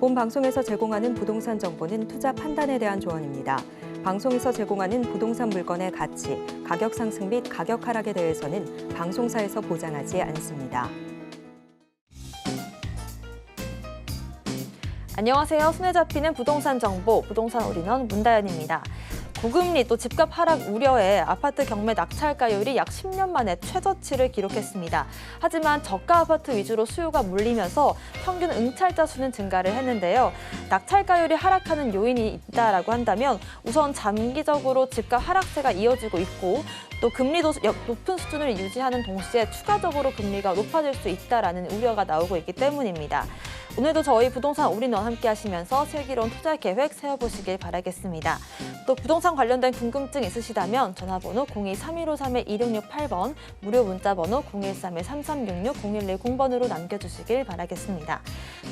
본 방송에서 제공하는 부동산 정보는 투자 판단에 대한 조언입니다. 방송에서 제공하는 부동산 물건의 가치, 가격 상승 및 가격 하락에 대해서는 방송사에서 보장하지 않습니다. 안녕하세요. 손에 잡히는 부동산 정보, 부동산 올인원 문다연입니다. 고금리 또 집값 하락 우려에 아파트 경매 낙찰가율이 약 10년 만에 최저치를 기록했습니다. 하지만 저가 아파트 위주로 수요가 몰리면서 평균 응찰자 수는 증가를 했는데요. 낙찰가율이 하락하는 요인이 있다라고 한다면 우선 장기적으로 집값 하락세가 이어지고 있고 또 금리도 높은 수준을 유지하는 동시에 추가적으로 금리가 높아질 수 있다라는 우려가 나오고 있기 때문입니다. 오늘도 저희 부동산 올인원 함께 하시면서 슬기로운 투자 계획 세워보시길 바라겠습니다. 또 부동산 관련된 궁금증 있으시다면 전화번호 02-3153-2668번, 무료 문자번호 013-3366-0110번으로 남겨주시길 바라겠습니다.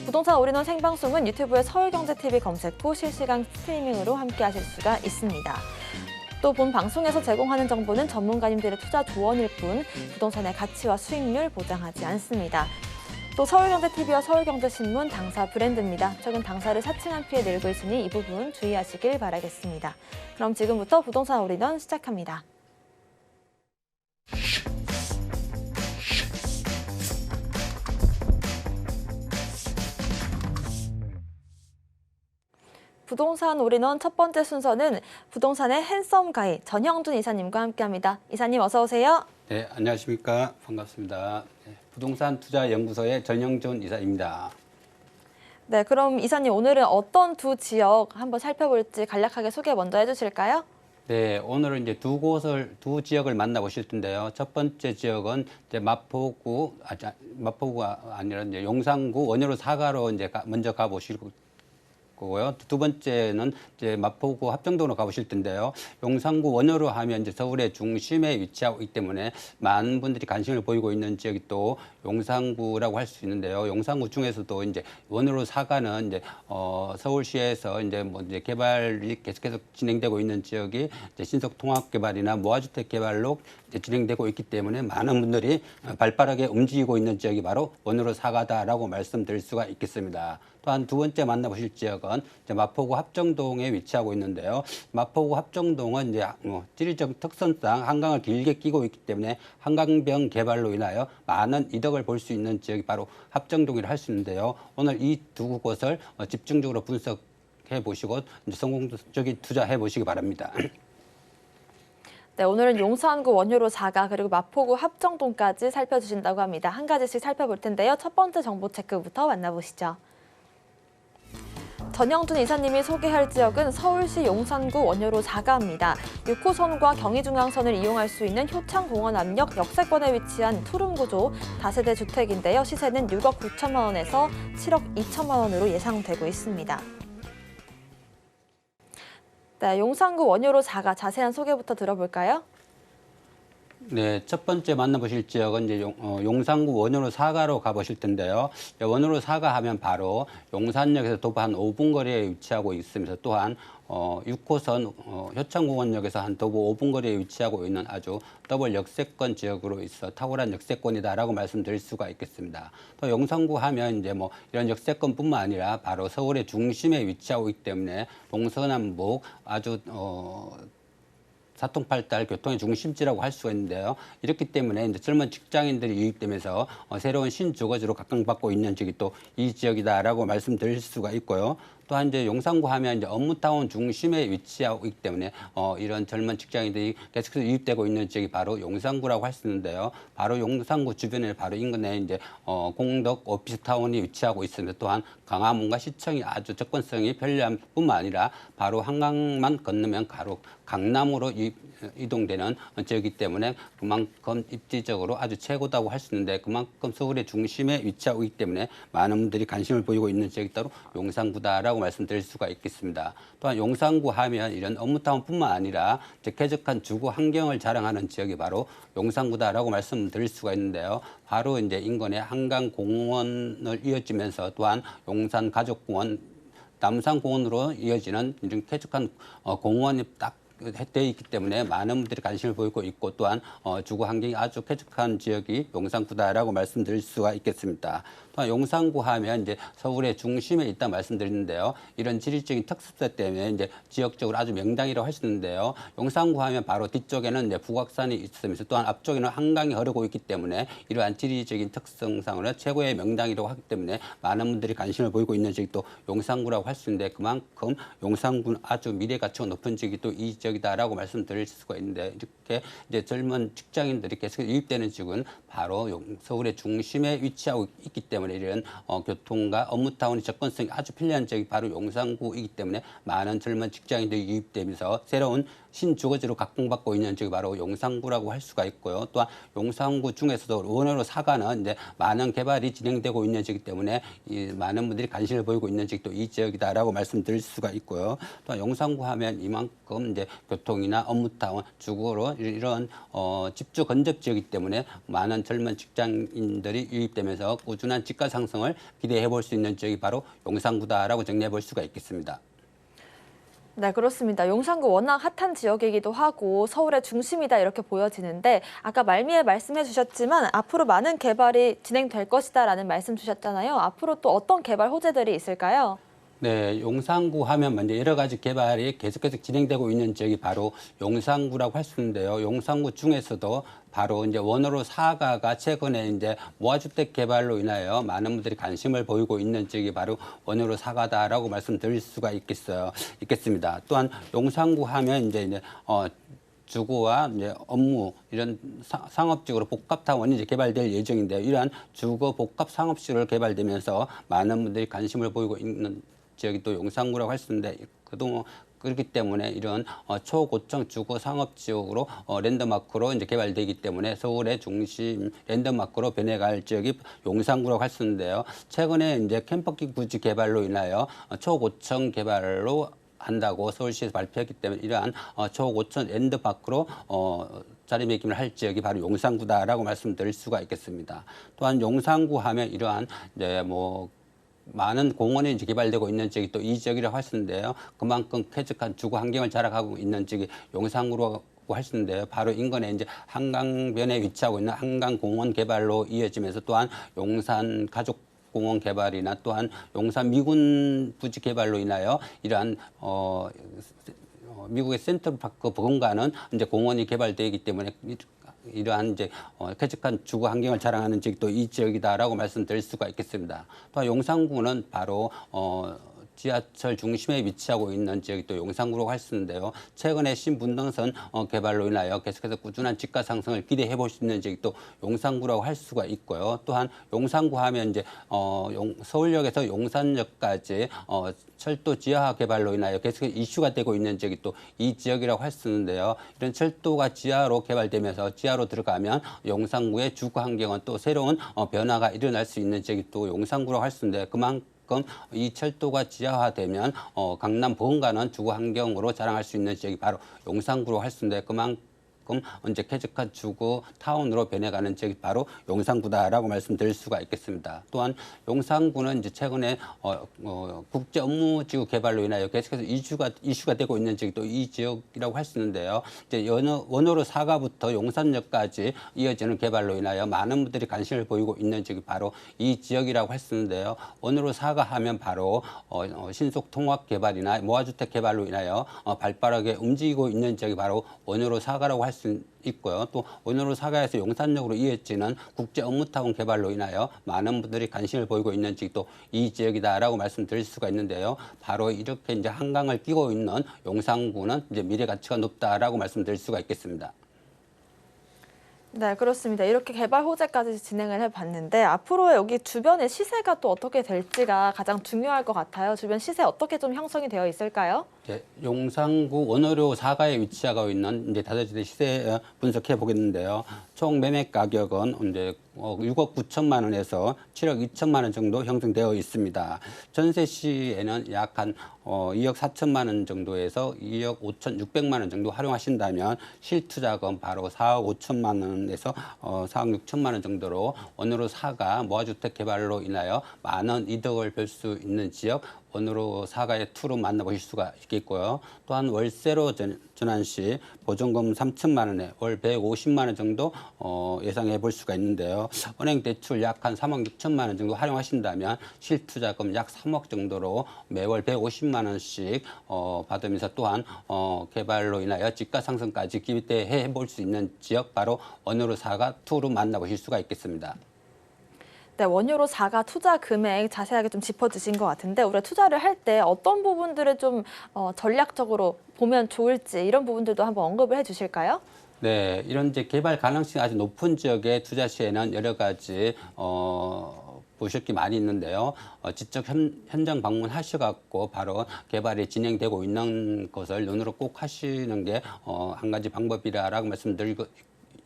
부동산 올인원 생방송은 유튜브에 서울경제TV 검색 후 실시간 스트리밍으로 함께 하실 수가 있습니다. 또 본 방송에서 제공하는 정보는 전문가님들의 투자 조언일 뿐 부동산의 가치와 수익률 보장하지 않습니다. 또 서울경제TV와 서울경제신문 당사 브랜드입니다. 최근 당사를 사칭한 피해 늘고 있으니 이 부분 주의하시길 바라겠습니다. 그럼 지금부터 부동산 올인원 시작합니다. 부동산 올인원 첫 번째 순서는 부동산의 핸섬 가이 전형준 이사님과 함께합니다. 이사님 어서 오세요. 네, 안녕하십니까. 반갑습니다. 네, 부동산 투자연구소의 전형준 이사입니다. 네, 그럼 이사님 오늘은 어떤 두 지역 한번 살펴볼지 간략하게 소개 먼저 해주실까요? 네, 오늘은 이제 두 지역을 만나보실 텐데요. 첫 번째 지역은 이제 마포구가 아니라 이제 용산구 원효로 사가로 이제 먼저 가보실 거고요. 두 번째는 이제 마포구 합정동으로 가보실 텐데요. 용산구 원효로 하면 이제 서울의 중심에 위치하고 있기 때문에 많은 분들이 관심을 보이고 있는 지역이 또 용산구라고 할 수 있는데요. 용산구 중에서도 이제 원효로 사가는 이제 서울시에서 이제 이제 개발이 계속해서 진행되고 있는 지역이 이제 신속 통합 개발이나 모아주택 개발로 이제 진행되고 있기 때문에 많은 분들이 발빠르게 움직이고 있는 지역이 바로 원효로 사가다라고 말씀드릴 수가 있겠습니다. 또한 두 번째 만나보실 지역은 이제 마포구 합정동에 위치하고 있는데요. 마포구 합정동은 이제 지리적 특성상 한강을 길게 끼고 있기 때문에 한강변 개발로 인하여 많은 이득을 볼 수 있는 지역이 바로 합정동이라 할 수 있는데요. 오늘 이 두 곳을 집중적으로 분석해 보시고 성공적인 투자해 보시기 바랍니다. 네, 오늘은 용산구 원효로 사가 그리고 마포구 합정동까지 살펴주신다고 합니다. 한 가지씩 살펴볼 텐데요. 첫 번째 정보 체크부터 만나보시죠. 전형준 이사님이 소개할 지역은 서울시 용산구 원효로 4가입니다. 6호선과 경의중앙선을 이용할 수 있는 효창공원 앞역 역세권에 위치한 투룸구조 다세대 주택인데요. 시세는 6억 9천만 원에서 7억 2천만 원으로 예상되고 있습니다. 네, 용산구 원효로 4가 자세한 소개부터 들어볼까요? 네, 첫 번째 만나보실 지역은 이제 용산구 원효로 사가로 가보실 텐데요. 원효로 사가 하면 바로 용산역에서 도보 한 5분 거리에 위치하고 있으면서 또한 6호선 효창공원역에서 한 도보 5분 거리에 위치하고 있는 아주 더블 역세권 지역으로 있어 탁월한 역세권이다라고 말씀드릴 수가 있겠습니다. 또 용산구 하면 이제 이런 역세권뿐만 아니라 바로 서울의 중심에 위치하고 있기 때문에 동서남북 아주 사통팔달 교통의 중심지라고 할 수가 있는데요. 이렇기 때문에 이제 젊은 직장인들이 유입되면서 새로운 신주거지로 각광받고 있는 지역이 또 이 지역이다라고 말씀드릴 수가 있고요. 또한 이제 용산구 하면 이제 업무타운 중심에 위치하고 있기 때문에 이런 젊은 직장인들이 계속해서 유입되고 있는 지역이 바로 용산구라고 할 수 있는데요. 바로 용산구 주변에 바로 인근에 이제 공덕 오피스타운이 위치하고 있습니다. 또한 광화문과 시청이 아주 접근성이 편리한 뿐만 아니라 바로 한강만 건너면 바로 강남으로 이동되는 지역이기 때문에 그만큼 입지적으로 아주 최고다고 할 수 있는데 그만큼 서울의 중심에 위치하고 있기 때문에 많은 분들이 관심을 보이고 있는 지역이 따로 용산구다라고 말씀드릴 수가 있겠습니다. 또한 용산구 하면 이런 업무타운뿐만 아니라 쾌적한 주거 환경을 자랑하는 지역이 바로 용산구다라고 말씀드릴 수가 있는데요. 바로 이제 인근에 한강공원을 이어지면서 또한 용산가족공원, 남산공원으로 이어지는 이런 쾌적한 공원이 딱 되어 있기 때문에 많은 분들이 관심을 보이고 있고 또한 주거 환경이 아주 쾌적한 지역이 용산구다라고 말씀드릴 수가 있겠습니다. 또한 용산구 하면 이제 서울의 중심에 있다 말씀드리는데요. 이런 지리적인 특수성 때문에 이제 지역적으로 아주 명당이라고 할 수 있는데요. 용산구 하면 바로 뒤쪽에는 이제 북악산이 있으면서 또한 앞쪽에는 한강이 흐르고 있기 때문에 이러한 지리적인 특성상으로 최고의 명당이라고 하기 때문에 많은 분들이 관심을 보이고 있는 지역이 또 용산구라고 할 수 있는데 그만큼 용산구는 아주 미래 가치가 높은 지역이 또 이 지역이다라고 말씀드릴 수가 있는데 이렇게 이제 젊은 직장인들이 계속 유입되는 지역은 바로 서울의 중심에 위치하고 있기 때문에 이런 교통과 업무타운의 접근성이 아주 편리한 지역이 바로 용산구이기 때문에 많은 젊은 직장인들이 유입되면서 새로운 신주거지로 각광받고 있는 지역이 바로 용산구라고 할 수가 있고요. 또한 용산구 중에서도 원효로 사가는 이제 많은 개발이 진행되고 있는 지역이기 때문에 많은 분들이 관심을 보이고 있는 지역도 이 지역이다라고 말씀드릴 수가 있고요. 또한 용산구 하면 이만큼 이제 교통이나 업무타운, 주거로 이런 집주 건접 지역이기 때문에 많은 젊은 직장인들이 유입되면서 꾸준한 집가 상승을 기대해 볼 수 있는 지역이 바로 용산구다라고 정리해 볼 수가 있겠습니다. 네, 그렇습니다. 용산구 워낙 핫한 지역이기도 하고 서울의 중심이다 이렇게 보여지는데 아까 말미에 말씀해 주셨지만 앞으로 많은 개발이 진행될 것이다라는 말씀 주셨잖아요. 앞으로 또 어떤 개발 호재들이 있을까요? 네, 용산구 하면 먼저 여러 가지 개발이 계속해서 진행되고 있는 지역이 바로 용산구라고 할 수 있는데요. 용산구 중에서도 바로 이제 원효로 사가가 최근에 이제 모아주택 개발로 인하여 많은 분들이 관심을 보이고 있는 지역이 바로 원효로 사가다라고 말씀드릴 수가 있겠습니다. 또한 용산구 하면 이제 주거와 이제 업무 이런 상업적으로 복합타운이 이제 개발될 예정인데요. 이러한 주거 복합 상업시설 개발되면서 많은 분들이 관심을 보이고 있는 지역이 또 용산구라고 할 수 있는데 그동안 그렇기 때문에 이런 초고층 주거 상업 지역으로 랜드마크로 이제 개발되기 때문에 서울의 중심 랜드마크로 변해갈 지역이 용산구라고 할 수 있는데요. 최근에 이제 캠퍼기 부지 개발로 인하여 초고층 개발로 한다고 서울시에서 발표했기 때문에 이러한 초고층 랜드마크로 자리매김을 할 지역이 바로 용산구다라고 말씀드릴 수가 있겠습니다. 또한 용산구 하면 이러한 이제 많은 공원이 이제 개발되고 있는 지역이 또 이 지역이라고 할 수 있는데요. 그만큼 쾌적한 주거 환경을 자랑하고 있는 지역이 용산구로 할 수 있는데요. 바로 인근에 이제 한강변에 위치하고 있는 한강공원 개발로 이어지면서 또한 용산 가족 공원 개발이나 또한 용산 미군 부지 개발로 인하여 이러한 미국의 센트럴파크 공간은 이제 공원이 개발되기 때문에 이러한 이제 쾌적한 주거 환경을 자랑하는 지역도 이 지역이다라고 말씀드릴 수가 있겠습니다. 또한 용산구는 바로 지하철 중심에 위치하고 있는 지역이 또 용산구라고 할 수 있는데요. 최근에 신분당선 개발로 인하여 계속해서 꾸준한 집가 상승을 기대해 볼 수 있는 지역이 또 용산구라고 할 수가 있고요. 또한 용산구 하면 이제 서울역에서 용산역까지 철도 지하화 개발로 인하여 계속해서 이슈가 되고 있는 지역이 또 이 지역이라고 할 수 있는데요. 이런 철도가 지하로 개발되면서 지하로 들어가면 용산구의 주거 환경은 또 새로운 변화가 일어날 수 있는 지역이 또 용산구라고 할 수 있는데 그만큼 이 철도가 지하화되면 강남 본가는 주거 환경으로 자랑할 수 있는 지역이 바로 용산구로 할 수 있는데 그만큼 이제 쾌적한 주거 타운으로 변해가는 지역이 바로 용산구다라고 말씀드릴 수가 있겠습니다. 또한 용산구는 이제 최근에 국제 업무지구 개발로 인하여 계속해서 이슈가 되고 있는 지역이 또 이 지역이라고 할 수 있는데요. 이제 원효로 사가부터 용산역까지 이어지는 개발로 인하여 많은 분들이 관심을 보이고 있는 지역이 바로 이 지역이라고 할 수 있는데요. 원효로 사가 하면 바로 신속 통합 개발이나 모아주택 개발로 인하여 발빠르게 움직이고 있는 지역이 바로 원효로 사가라고 할 수 있고요. 또 원효로 사가에서 용산역으로 이어지는 국제 업무타운 개발로 인하여 많은 분들이 관심을 보이고 있는 지역이 또 이 지역이다라고 말씀드릴 수가 있는데요. 바로 이렇게 이제 한강을 끼고 있는 용산구는 이제 미래 가치가 높다라고 말씀드릴 수가 있겠습니다. 네, 그렇습니다. 이렇게 개발 호재까지 진행을 해봤는데 앞으로 여기 주변의 시세가 또 어떻게 될지가 가장 중요할 것 같아요. 주변 시세 어떻게 좀 형성이 되어 있을까요? 네, 용산구 원효로 사가에 위치하고 있는 이제 다자지대 시세 분석해 보겠는데요. 총 매매 가격은 이제 6억 9천만 원에서 7억 2천만 원 정도 형성되어 있습니다. 전세 시에는 약 한 2억 4천만 원 정도에서 2억 5천 6백만 원 정도 활용하신다면 실투자금 바로 4억 5천만 원에서 4억 6천만 원 정도로 원효로 사가 모아주택 개발로 인하여 많은 이득을 볼 수 있는 지역 원으로 4가의 2로 만나보실 수가 있겠고요. 또한 월세로 전환 시 보증금 3천만 원에 월 150만 원 정도 예상해 볼 수가 있는데요. 은행 대출 약 한 3억 6천만 원 정도 활용하신다면 실투자금 약 3억 정도로 매월 150만 원씩 받으면서 또한 개발로 인하여 집가 상승까지 기대해 볼 수 있는 지역 바로 원으로 4가 2로 만나보실 수가 있겠습니다. 네, 원유로 4가 투자 금액 자세하게 좀 짚어주신 것 같은데 우리가 투자를 할 때 어떤 부분들을 좀 전략적으로 보면 좋을지 이런 부분들도 한번 언급을 해주실까요? 네, 이런 이제 개발 가능성이 아주 높은 지역에 투자 시에는 여러 가지 보실 게 많이 있는데요. 직접 현장 방문하셔갖고 바로 개발이 진행되고 있는 것을 눈으로 꼭 하시는 게 한 가지 방법이라고 말씀드리고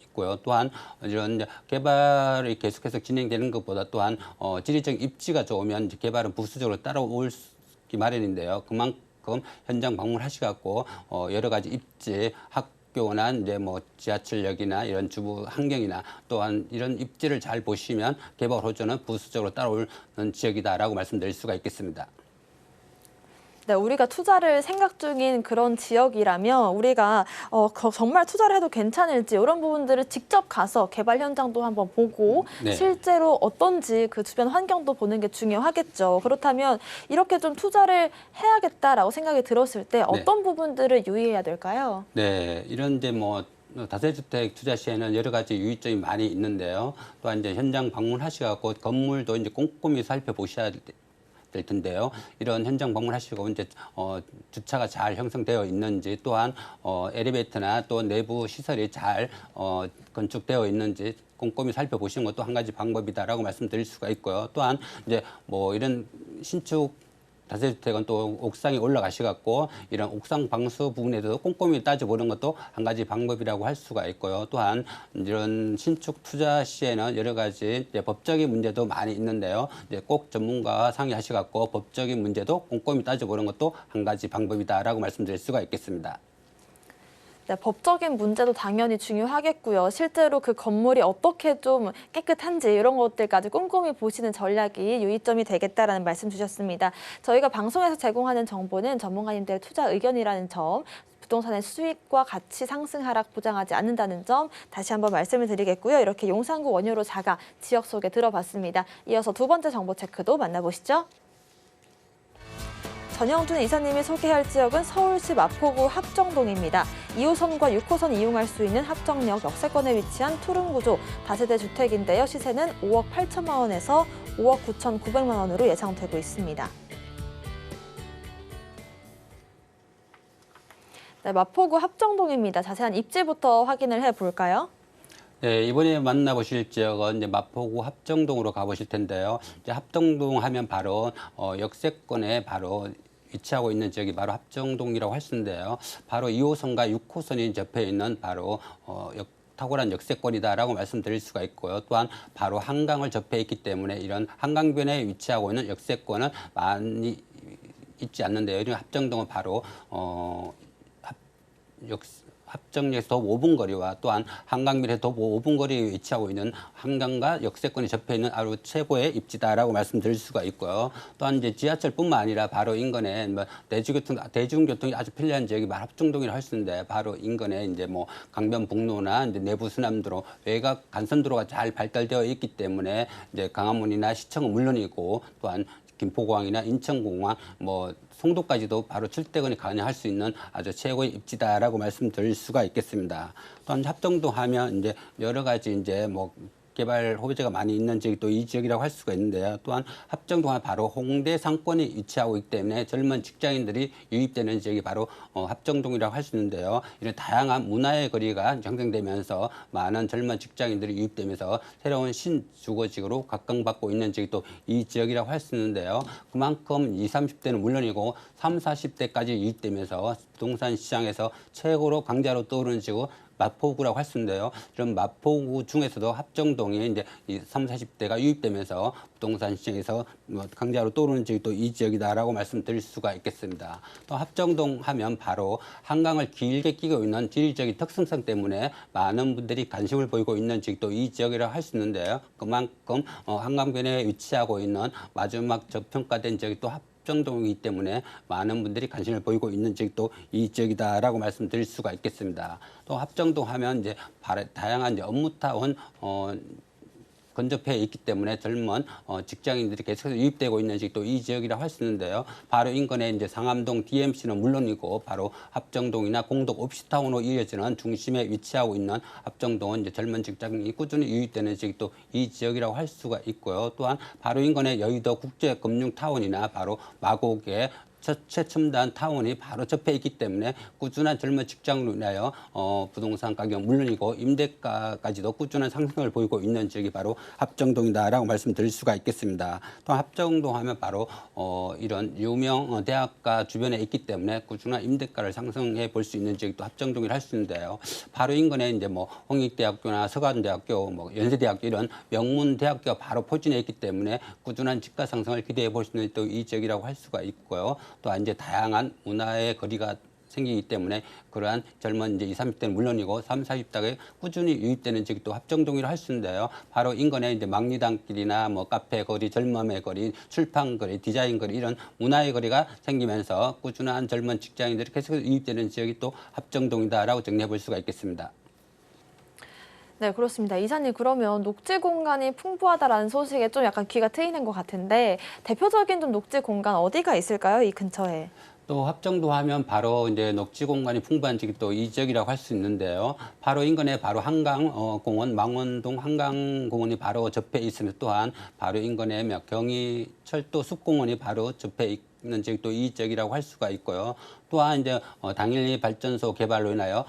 있고요. 또한 이런 개발이 계속해서 진행되는 것보다 또한 지리적 입지가 좋으면 이제 개발은 부수적으로 따라오기 마련인데요. 그만큼 현장 방문하셔갖고 여러 가지 입지 학교나 이제 뭐 지하철역이나 이런 주부 환경이나 또한 이런 입지를 잘 보시면 개발 호조는 부수적으로 따라오는 지역이다라고 말씀드릴 수가 있겠습니다. 네, 우리가 투자를 생각 중인 그런 지역이라면 우리가 정말 투자를 해도 괜찮을지 이런 부분들을 직접 가서 개발 현장도 한번 보고 네. 실제로 어떤지 그 주변 환경도 보는 게 중요하겠죠. 그렇다면 이렇게 좀 투자를 해야겠다라고 생각이 들었을 때 어떤 부분들을 유의해야 될까요? 네, 이런 이제 뭐 다세주택 투자 시에는 여러 가지 유의점이 많이 있는데요. 또한 이제 현장 방문하셔갖고 건물도 이제 꼼꼼히 살펴보셔야 될 텐데요. 이런 현장 방문하시고 이제 주차가 잘 형성되어 있는지 또한 엘리베이터나 또 내부 시설이 잘 건축되어 있는지 꼼꼼히 살펴보시는 것도 한 가지 방법이다라고 말씀드릴 수가 있고요. 또한 이제 뭐 이런 신축 다세주택은 또 옥상에 올라가셔갖고 이런 옥상 방수 부분에도 꼼꼼히 따져보는 것도 한 가지 방법이라고 할 수가 있고요. 또한 이런 신축 투자 시에는 여러 가지 이제 법적인 문제도 많이 있는데요. 이제 꼭 전문가와 상의하셔갖고 법적인 문제도 꼼꼼히 따져보는 것도 한 가지 방법이다라고 말씀드릴 수가 있겠습니다. 네, 법적인 문제도 당연히 중요하겠고요. 실제로 그 건물이 어떻게 좀 깨끗한지 이런 것들까지 꼼꼼히 보시는 전략이 유의점이 되겠다라는 말씀 주셨습니다. 저희가 방송에서 제공하는 정보는 전문가님들의 투자 의견이라는 점, 부동산의 수익과 가치 상승 하락 보장하지 않는다는 점 다시 한번 말씀을 드리겠고요. 이렇게 용산구 원효로 4가 지역 속에 들어봤습니다. 이어서 두 번째 정보 체크도 만나보시죠. 전영준 이사님이 소개할 지역은 서울시 마포구 합정동입니다. 2호선과 6호선 이용할 수 있는 합정역 역세권에 위치한 투룸구조 다세대 주택인데요. 시세는 5억 8천만 원에서 5억 9,900만 원으로 예상되고 있습니다. 네, 마포구 합정동입니다. 자세한 입지부터 확인을 해볼까요? 네, 이번에 만나보실 지역은 이제 마포구 합정동으로 가보실 텐데요. 이제 합정동 하면 바로 역세권에 바로 위치하고 있는 지역이 바로 합정동이라고 할 수 있는데요. 바로 2호선과 6호선이 접해 있는 바로 탁월한 역세권이다라고 말씀드릴 수가 있고요. 또한 바로 한강을 접해 있기 때문에 이런 한강변에 위치하고 있는 역세권은 많이 있지 않는데요. 이런 합정동은 바로 합정역에서 도 5분 거리와 또한 한강변에서 도 5분 거리에 위치하고 있는 한강과 역세권이 접해 있는 아주 최고의 입지다라고 말씀드릴 수가 있고요. 또한 이제 지하철뿐만 아니라 바로 인근에 뭐 대중교통이 아주 편리한 지역이 합정동이라고 할 수 있는데 바로 인근에 이제 뭐 강변북로나 이제 내부 순환도로 외곽 간선도로가 잘 발달되어 있기 때문에 이제 광화문이나 시청은 물론이고 또한 김포공항이나 인천공항, 뭐 송도까지도 바로 출퇴근이 가능할 수 있는 아주 최고의 입지다라고 말씀드릴 수가 있겠습니다. 또한 합정동 하면 이제 여러 가지 이제 뭐 개발 호재가 많이 있는 지역이 또 이 지역이라고 할 수가 있는데요. 또한 합정동은 바로 홍대 상권이 위치하고 있기 때문에 젊은 직장인들이 유입되는 지역이 바로 합정동이라고 할 수 있는데요. 이런 다양한 문화의 거리가 형성되면서 많은 젊은 직장인들이 유입되면서 새로운 신주거지구로 각광받고 있는 지역이 또 이 지역이라고 할 수 있는데요. 그만큼 20, 30대는 물론이고 30, 40대까지 유입되면서 부동산 시장에서 최고로 강자로 떠오르는 지구 마포구라고 할 수 있는데요. 이런 마포구 중에서도 합정동이 이제 이 30, 40대가 유입되면서 부동산 시장에서 강자로 떠오르는 지역이 또 이 지역이다라고 말씀드릴 수가 있겠습니다. 또 합정동 하면 바로 한강을 길게 끼고 있는 지리적인 특성상 때문에 많은 분들이 관심을 보이고 있는 지역이 또 이 지역이라고 할 수 있는데요. 그만큼 한강변에 위치하고 있는 마지막 저평가된 지역이 또 합정동이기 때문에 많은 분들이 관심을 보이고 있는 지역도 이 지역이다라고 말씀드릴 수가 있겠습니다. 또 합정동 하면 이제 다양한 이제 업무타운 근접해 있기 때문에 젊은 직장인들이 계속해서 유입되고 있는 지역도 이 지역이라고 할 수 있는데요. 바로 인근에 이제 상암동 DMC는 물론이고 바로 합정동이나 공덕 오피스타운으로 이어지는 중심에 위치하고 있는 합정동은 이제 젊은 직장인이 꾸준히 유입되는 지역도 이 지역이라고 할 수가 있고요. 또한 바로 인근에 여의도 국제금융타운이나 바로 마곡의 최첨단 타운이 바로 접해 있기 때문에 꾸준한 젊은 직장으로 인하여 부동산 가격 물론이고 임대가까지도 꾸준한 상승을 보이고 있는 지역이 바로 합정동이다라고 말씀드릴 수가 있겠습니다. 또 합정동 하면 바로 이런 유명 대학가 주변에 있기 때문에 꾸준한 임대가를 상승해 볼 수 있는 지역이 또 합정동이라 할 수 있는데요. 바로 인근에 이제 뭐 홍익대학교나 서간대학교, 뭐 연세대학교 이런 명문 대학교가 바로 포진해 있기 때문에 꾸준한 집가 상승을 기대해 볼 수 있는 또 이 지역이라고 할 수가 있고요. 또한 이제 다양한 문화의 거리가 생기기 때문에 그러한 젊은 이제 20, 30대는 물론이고 30, 40대가 꾸준히 유입되는 지역이 또 합정동이라 할 수 있는데요. 바로 인근에 이제 막리단길이나 뭐 카페 거리, 젊음의 거리, 출판 거리, 디자인 거리 이런 문화의 거리가 생기면서 꾸준한 젊은 직장인들이 계속 유입되는 지역이 또 합정동이다라고 정리해 볼 수가 있겠습니다. 네, 그렇습니다. 이사님, 그러면 녹지 공간이 풍부하다라는 소식에 좀 약간 귀가 트이는 것 같은데 대표적인 좀 녹지 공간 어디가 있을까요? 이 근처에. 또 합정도 하면 바로 이제 녹지 공간이 풍부한 지역이 또 이 지역이라고 할 수 있는데요. 바로 인근에 바로 한강공원, 망원동 한강공원이 바로 접해 있으며 또한 바로 인근에 경의철도 숲공원이 바로 접해 있는 지역도 이 지역이라고 할 수가 있고요. 또한 이제 당연히 발전소 개발로 인하여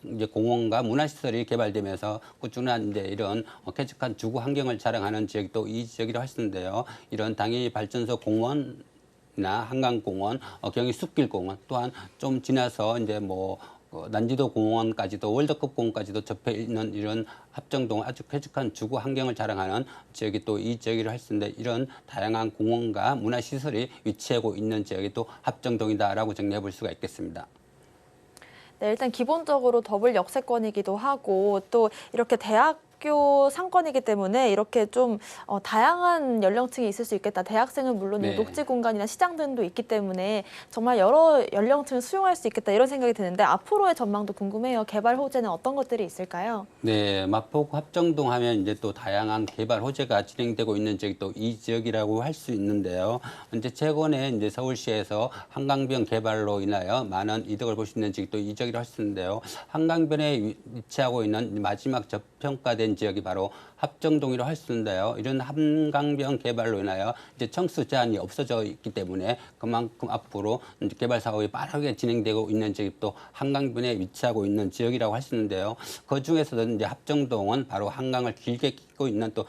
이제 공원과 문화시설이 개발되면서 꾸준한 이제 이런 쾌적한 주거 환경을 자랑하는 지역이 또 이 지역이라고 할 수 있는데요. 이런 당연히 발전소 공원 나 한강공원, 경의 숲길공원 또한 좀 지나서 이제 뭐 난지도 공원까지도 월드컵 공원까지도 접해 있는 이런 합정동 아주 쾌적한 주거 환경을 자랑하는 지역이 또 이 지역이라 할 수 있는데 이런 다양한 공원과 문화시설이 위치하고 있는 지역이 또 합정동이다라고 정리해 볼 수가 있겠습니다. 네, 일단 기본적으로 더블 역세권이기도 하고 또 이렇게 대학교 상권이기 때문에 이렇게 좀 다양한 연령층이 있을 수 있겠다. 대학생은 물론 네. 녹지 공간이나 시장 등도 있기 때문에 정말 여러 연령층을 수용할 수 있겠다 이런 생각이 드는데 앞으로의 전망도 궁금해요. 개발 호재는 어떤 것들이 있을까요? 네, 마포구 합정동 하면 이제 또 다양한 개발 호재가 진행되고 있는 지역이 또 이 지역이라고 할 수 있는데요. 이제 최근에 이제 서울시에서 한강변 개발로 인하여 많은 이득을 볼 수 있는 지역이 또 이 지역이라고 할 수 있는데요. 한강변에 위치하고 있는 마지막 저평가된 지역이 바로 합정동이라고 할 수 있는데요. 이런 한강변 개발로 인하여 이제 청수 제한이 없어져 있기 때문에 그만큼 앞으로 이제 개발 사업이 빠르게 진행되고 있는 지역이 또 한강변에 위치하고 있는 지역이라고 할 수 있는데요. 그 중에서도 이제 합정동은 바로 한강을 길게 끼고 있는 또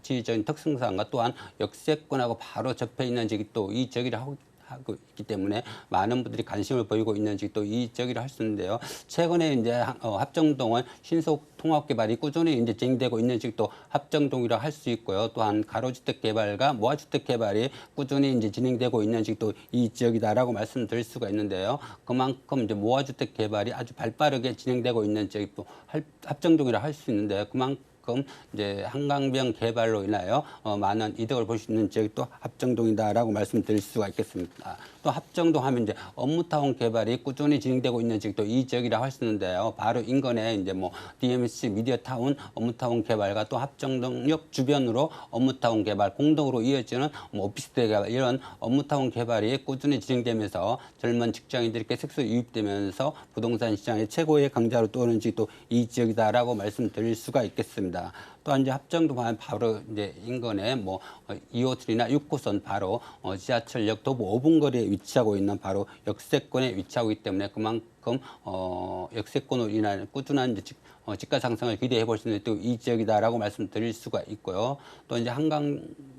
지리적인 특성상과 또한 역세권하고 바로 접해 있는 지역이 또 이 지역이라고 하고 있기 때문에 많은 분들이 관심을 보이고 있는 지역도 이 지역이라 할 수 있는데요. 최근에 이제 합정동은 신속 통합 개발이 꾸준히 이제 진행되고 있는 지역도 합정동이라 할 수 있고요. 또한 가로주택 개발과 모아주택 개발이 꾸준히 이제 진행되고 있는 지역도 이 지역이다라고 말씀드릴 수가 있는데요. 그만큼 이제 모아주택 개발이 아주 발빠르게 진행되고 있는 지역이 또 합정동이라 할 수 있는데 그만큼 이제 한강변 개발로 인하여 많은 이득을 볼 수 있는 지역이 또 합정동이다라고 말씀드릴 수가 있겠습니다. 또 합정동 하면 이제 업무타운 개발이 꾸준히 진행되고 있는 지역도 이 지역이라고 할 수 있는데요. 바로 인근에 이제 뭐 DMC 미디어타운 업무타운 개발과 또 합정동역 주변으로 업무타운 개발 공동으로 이어지는 뭐 오피스텔 개발 이런 업무타운 개발이 꾸준히 진행되면서 젊은 직장인들이 계속해서 유입되면서 부동산 시장의 최고의 강자로 떠오르는 지역도 이 지역이다라고 말씀드릴 수가 있겠습니다. 또한 이제 합정동 하면 바로 이제 인근에 뭐 2호선이나 6호선 바로 지하철역 도보 5분 거리에 위치하고 있는 바로 역세권에 위치하고 있기 때문에 그만큼 역세권으로 인한 꾸준한 이제 집가 상승을 기대해 볼 수 있는 또 이 지역이다라고 말씀드릴 수가 있고요. 또 이제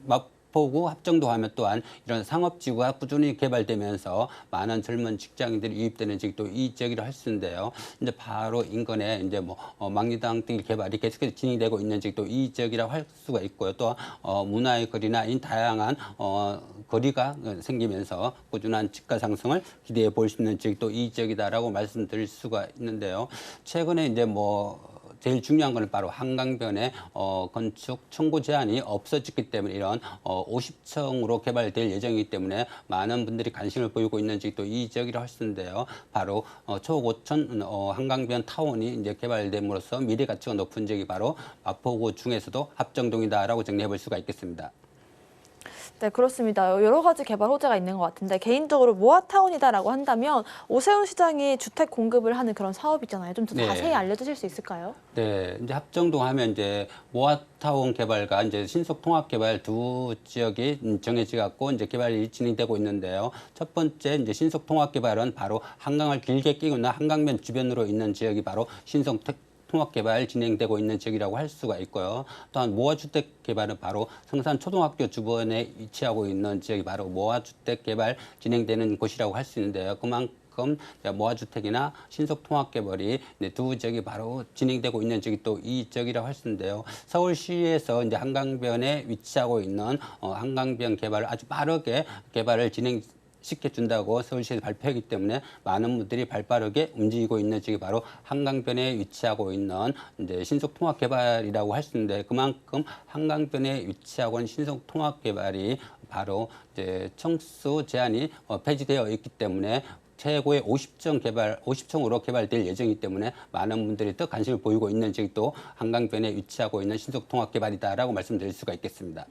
마포구 합정도 하면 또한 이런 상업지구가 꾸준히 개발되면서 많은 젊은 직장인들이 유입되는 지역도 이 지역이라 할 수 있는데요. 이제 바로 인근에 이제 뭐 막리당 등 개발이 계속해서 진행되고 있는 지역도 이 지역이라고 할 수가 있고요. 또 문화의 거리나 이 다양한 거리가 생기면서 꾸준한 집가 상승을 기대해 볼 수 있는 지역도 이 지역이다라고 말씀드릴 수가 있는데요. 최근에 이제 뭐 제일 중요한 거는 바로 한강변에 건축 청구 제한이 없어졌기 때문에 이런 50층으로 개발될 예정이기 때문에 많은 분들이 관심을 보이고 있는 지역도 이 지역이라고 할 수 있는데요. 바로 초고층 한강변 타운이 이제 개발됨으로써 미래 가치가 높은 지역이 바로 마포구 중에서도 합정동이다라고 정리해 볼 수가 있겠습니다. 네, 그렇습니다. 여러 가지 개발 호재가 있는 것 같은데 개인적으로 모아타운이다라고 한다면 오세훈 시장이 주택 공급을 하는 그런 사업이잖아요. 좀 더 네. 자세히 알려주실 수 있을까요? 네, 이제 합정동 하면 이제 모아타운 개발과 이제 신속 통합 개발 두 지역이 정해져 갖고 이제 개발이 진행되고 있는데요. 첫 번째 이제 신속 통합 개발은 바로 한강을 길게 끼고 있는 한강변 주변으로 있는 지역이 바로 신속 통합 개발 진행되고 있는 지역이라고 할 수가 있고요. 또한 모아주택 개발은 바로 성산초등학교 주변에 위치하고 있는 지역이 바로 모아주택 개발 진행되는 곳이라고 할 수 있는데요. 그만큼 모아주택이나 신속통합개발이 두 지역이 바로 진행되고 있는 지역이 또 이 지역이라고 할 수 있는데요. 서울시에서 이제 한강변에 위치하고 있는 한강변 개발을 아주 빠르게 개발을 시켜준다고 서울시에서 발표하기 때문에 많은 분들이 발빠르게 움직이고 있는 지역이 바로 한강변에 위치하고 있는 이제 신속통합개발이라고 할 수 있는데 그만큼 한강변에 위치하고 있는 신속통합개발이 바로 이제 층수 제한이 폐지되어 있기 때문에 최고의 50층으로 개발될 예정이기 때문에 많은 분들이 더 관심을 보이고 있는 지역이 또 한강변에 위치하고 있는 신속통합개발이다라고 말씀드릴 수가 있겠습니다.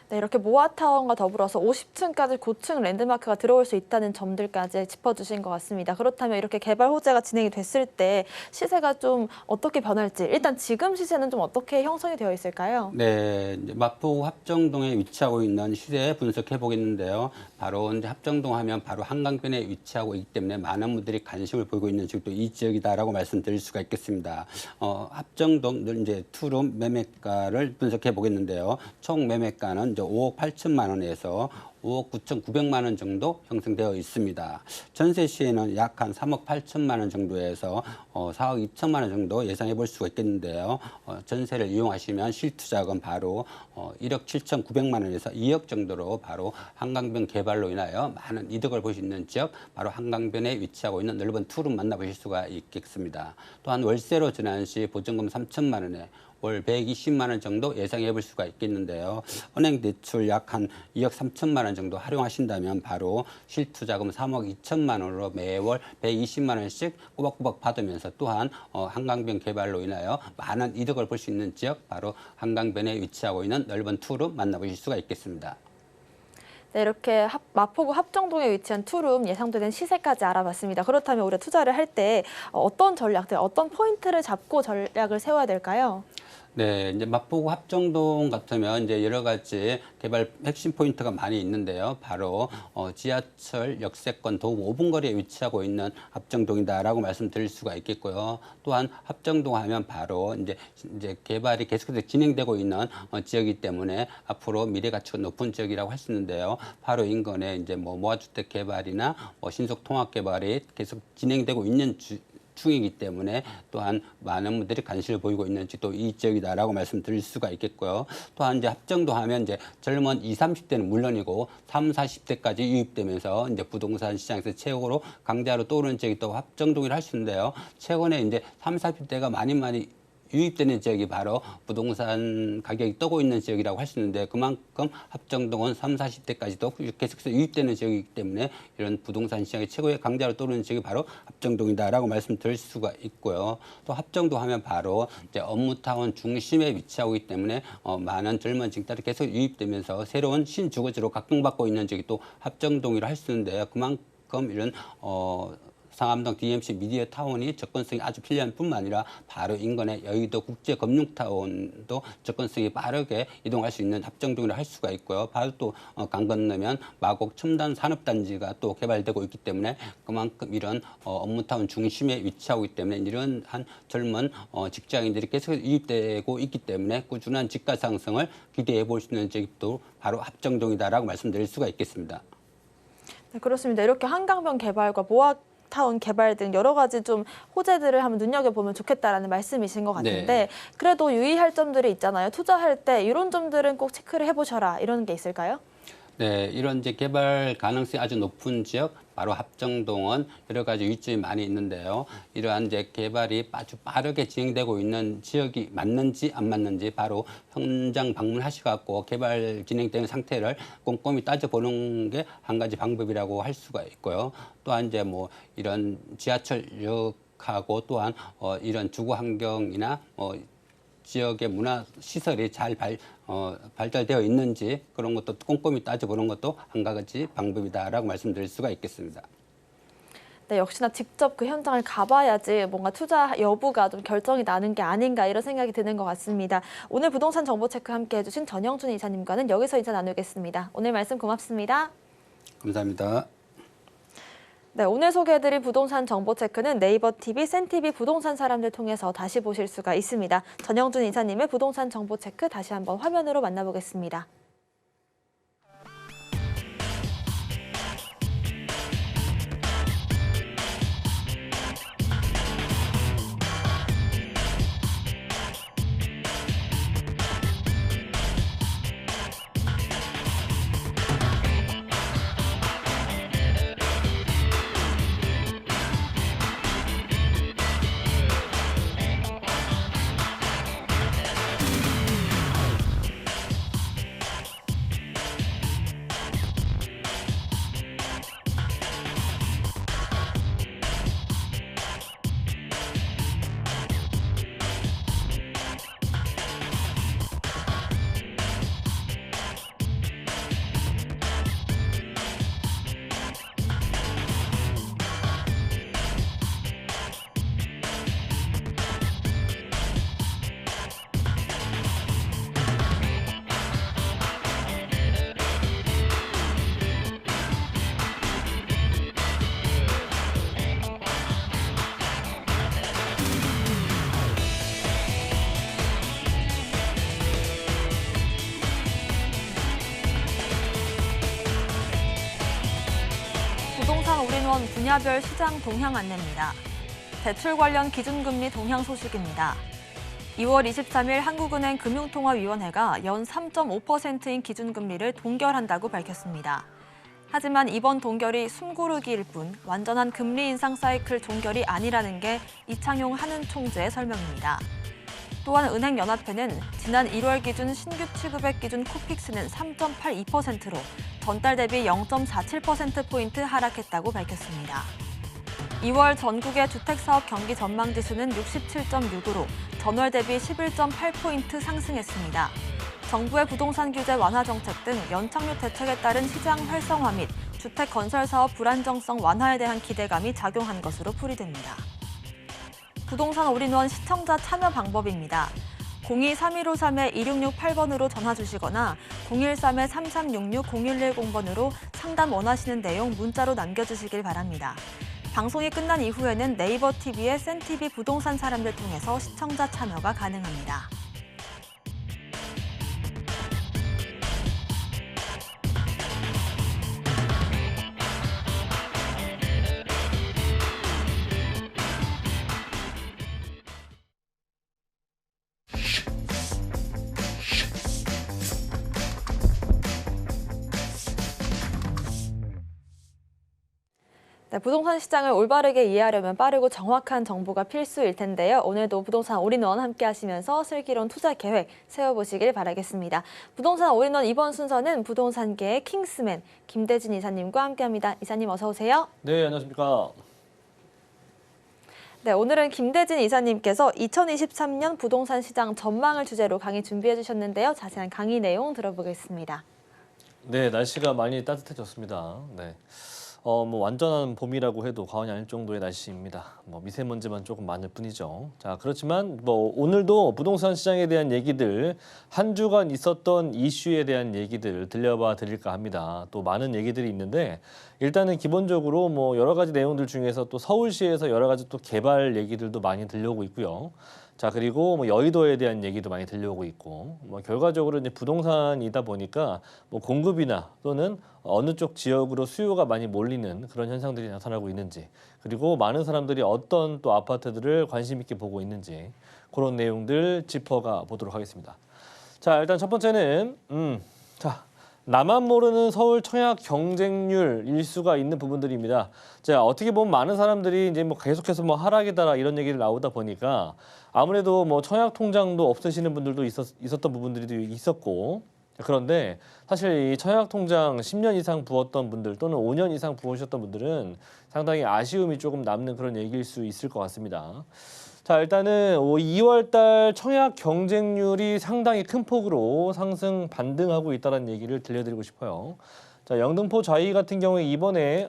네, 이렇게 모아타운과 더불어서 50층까지 고층 랜드마크가 들어올 수 있다는 점들까지 짚어주신 것 같습니다. 그렇다면 이렇게 개발 호재가 진행이 됐을 때 시세가 좀 어떻게 변할지 일단 지금 시세는 좀 어떻게 형성이 되어 있을까요? 네, 이제 마포구 합정동에 위치하고 있는 시세 분석해 보겠는데요. 바로 이제 합정동 하면 바로 한강변에 위치하고 있기 때문에 많은 분들이 관심을 보이고 있는 지역도 이 지역이다라고 말씀드릴 수가 있겠습니다. 합정동 이제 투룸 매매가를 분석해 보겠는데요. 총 매매가는 이제 5억 8천만 원에서 5억 9,900만 원 정도 형성되어 있습니다. 전세 시에는 약 한 3억 8천만 원 정도에서 4억 2천만 원 정도 예상해 볼 수가 있겠는데요. 전세를 이용하시면 실투자금 바로 1억 7,900만 원에서 2억 정도로 바로 한강변 개발로 인하여 많은 이득을 볼 수 있는 지역, 바로 한강변에 위치하고 있는 넓은 투룸 만나보실 수가 있겠습니다. 또한 월세로 전환 시 보증금 3천만 원에 월 120만 원 정도 예상해 볼 수가 있겠는데요. 은행 대출 약 한 2억 3천만 원 정도 활용하신다면 바로 실투자금 3억 2천만 원으로 매월 120만 원씩 꼬박꼬박 받으면서 또한 한강변 개발로 인하여 많은 이득을 볼 수 있는 지역, 바로 한강변에 위치하고 있는 넓은 투룸 만나보실 수가 있겠습니다. 네, 이렇게 마포구 합정동에 위치한 투룸 예상되는 시세까지 알아봤습니다. 그렇다면 우리가 투자를 할 때 어떤 전략들, 어떤 포인트를 잡고 전략을 세워야 될까요? 네, 이제 마포구 합정동 같으면 이제 여러 가지 개발 핵심 포인트가 많이 있는데요. 바로 지하철 역세권 도보 5분 거리에 위치하고 있는 합정동이다라고 말씀드릴 수가 있겠고요. 또한 합정동 하면 바로 이제 개발이 계속해서 진행되고 있는 지역이기 때문에 앞으로 미래 가치가 높은 지역이라고 할 수 있는데요. 바로 인근에 이제 모아주택 개발이나 신속 통합 개발이 계속 진행되고 있는 중이기 때문에 또한 많은 분들이 관심을 보이고 있는 또 이 지역이다라고 말씀드릴 수가 있겠고요. 또한 이제 합정동 하면 이제 젊은 20, 30대는 물론이고 30, 40대까지 유입되면서 이제 부동산 시장에서 최고로 강자로 떠오르는 지역이 또 합정동이라 할 수 있는데요. 최근에 이제 30, 40대가 많이 유입되는 지역이 바로 부동산 가격이 뜨고 있는 지역이라고 할 수 있는데 그만큼 합정동은 30, 40대까지도 계속해서 유입되는 지역이기 때문에 이런 부동산 시장의 최고의 강자로 떠오르는 지역이 바로 합정동이다라고 말씀드릴 수가 있고요. 또 합정동 하면 바로 이제 업무타운 중심에 위치하고 있기 때문에 많은 젊은 층들이 계속 유입되면서 새로운 신주거지로 각광받고 있는 지역이 또 합정동이라 할 수 있는데요. 그만큼 이런 상암동 DMC 미디어 타운이 접근성이 아주 필요한 뿐만 아니라 바로 인근의 여의도 국제금융타운도 접근성이 빠르게 이동할 수 있는 합정동이라 할 수가 있고요. 바로 또 강 건너면 마곡 첨단 산업단지가 또 개발되고 있기 때문에 그만큼 이런 업무타운 중심에 위치하고 있기 때문에 이런 한 젊은 직장인들이 계속 유입되고 있기 때문에 꾸준한 집가 상승을 기대해 볼 수 있는 지역도 바로 합정동이다라고 말씀드릴 수가 있겠습니다. 네, 그렇습니다. 이렇게 한강변 개발과 모아타운 개발 등 여러 가지 좀 호재들을 한번 눈여겨보면 좋겠다라는 말씀이신 것 같은데 네. 그래도 유의할 점들이 있잖아요. 투자할 때 이런 점들은 꼭 체크를 해보셔라 이런 게 있을까요? 네, 이런 이제 개발 가능성이 아주 높은 지역, 바로 합정동은 여러 가지 위점이 많이 있는데요. 이러한 이제 개발이 아주 빠르게 진행되고 있는 지역이 맞는지 안 맞는지 바로 현장 방문하셔갖고 개발 진행되는 상태를 꼼꼼히 따져보는 게 한 가지 방법이라고 할 수가 있고요. 또한 이제 뭐 이런 지하철역하고 또한 이런 주거 환경이나 지역의 문화 시설이 잘 발달되어 있는지 그런 것도 꼼꼼히 따져보는 것도 한 가지 방법이다라고 말씀드릴 수가 있겠습니다. 네, 역시나 직접 그 현장을 가봐야지 뭔가 투자 여부가 좀 결정이 나는 게 아닌가 이런 생각이 드는 것 같습니다. 오늘 부동산 정보 체크 함께 해주신 전영준 이사님과는 여기서 인사 나누겠습니다. 오늘 말씀 고맙습니다. 감사합니다. 네, 오늘 소개해드린 부동산 정보 체크는 네이버 TV, 센TV 부동산 사람들 통해서 다시 보실 수가 있습니다. 전영준 이사님의 부동산 정보 체크 다시 한번 화면으로 만나보겠습니다. 부동산 올인원 분야별 시장 동향 안내입니다. 대출 관련 기준금리 동향 소식입니다. 2월 23일 한국은행 금융통화위원회가 연 3.5%인 기준금리를 동결한다고 밝혔습니다. 하지만 이번 동결이 숨고르기일 뿐 완전한 금리 인상 사이클 종결이 아니라는 게 이창용 한은 총재의 설명입니다. 또한 은행연합회는 지난 1월 기준 신규 취급액 기준 코픽스는 3.82%로 전달 대비 0.47%포인트 하락했다고 밝혔습니다. 2월 전국의 주택사업 경기 전망지수는 67.6으로 전월 대비 11.8포인트 상승했습니다. 정부의 부동산 규제 완화 정책 등 연착륙 대책에 따른 시장 활성화 및 주택 건설 사업 불안정성 완화에 대한 기대감이 작용한 것으로 풀이됩니다. 부동산 올인원 시청자 참여 방법입니다. 02-3153-2668번으로 전화 주시거나 013-3366-0110번으로 상담 원하시는 내용 문자로 남겨주시길 바랍니다. 방송이 끝난 이후에는 네이버 TV의 센TV 부동산 사람들 통해서 시청자 참여가 가능합니다. 네, 부동산 시장을 올바르게 이해하려면 빠르고 정확한 정보가 필수일 텐데요. 오늘도 부동산 올인원 함께 하시면서 슬기로운 투자 계획 세워보시길 바라겠습니다. 부동산 올인원 이번 순서는 부동산계의 킹스맨 김대진 이사님과 함께합니다. 이사님 어서 오세요. 네, 안녕하십니까. 네, 오늘은 김대진 이사님께서 2023년 부동산 시장 전망을 주제로 강의 준비해 주셨는데요. 자세한 강의 내용 들어보겠습니다. 네, 날씨가 많이 따뜻해졌습니다. 네. 뭐 완전한 봄이라고 해도 과언이 아닐 정도의 날씨입니다. 뭐 미세먼지만 조금 많을 뿐이죠. 자, 그렇지만 뭐 오늘도 부동산 시장에 대한 얘기들, 한 주간 있었던 이슈에 대한 얘기들 들려봐 드릴까 합니다. 또 많은 얘기들이 있는데 일단은 기본적으로 뭐 여러 가지 내용들 중에서 또 서울시에서 여러 가지 또 개발 얘기들도 많이 들려오고 있고요. 자, 그리고 뭐 여의도에 대한 얘기도 많이 들려오고 있고, 뭐 결과적으로 이제 부동산이다 보니까 뭐 공급이나 또는 어느 쪽 지역으로 수요가 많이 몰리는 그런 현상들이 나타나고 있는지, 그리고 많은 사람들이 어떤 또 아파트들을 관심 있게 보고 있는지 그런 내용들 짚어가 보도록 하겠습니다. 자, 일단 첫 번째는 나만 모르는 서울 청약 경쟁률일 수가 있는 부분들입니다. 자, 어떻게 보면 많은 사람들이 이제 뭐 계속해서 뭐 하락이다라 이런 얘기를 나오다 보니까 아무래도 뭐 청약 통장도 없으시는 분들도 있었던 부분들이 있었고, 그런데 사실 이 청약 통장 10년 이상 부었던 분들 또는 5년 이상 부으셨던 분들은 상당히 아쉬움이 조금 남는 그런 얘기일 수 있을 것 같습니다. 자, 일단은 2월 달 청약 경쟁률이 상당히 큰 폭으로 상승 반등하고 있다는 얘기를 들려드리고 싶어요. 자, 영등포 좌이 같은 경우에 이번에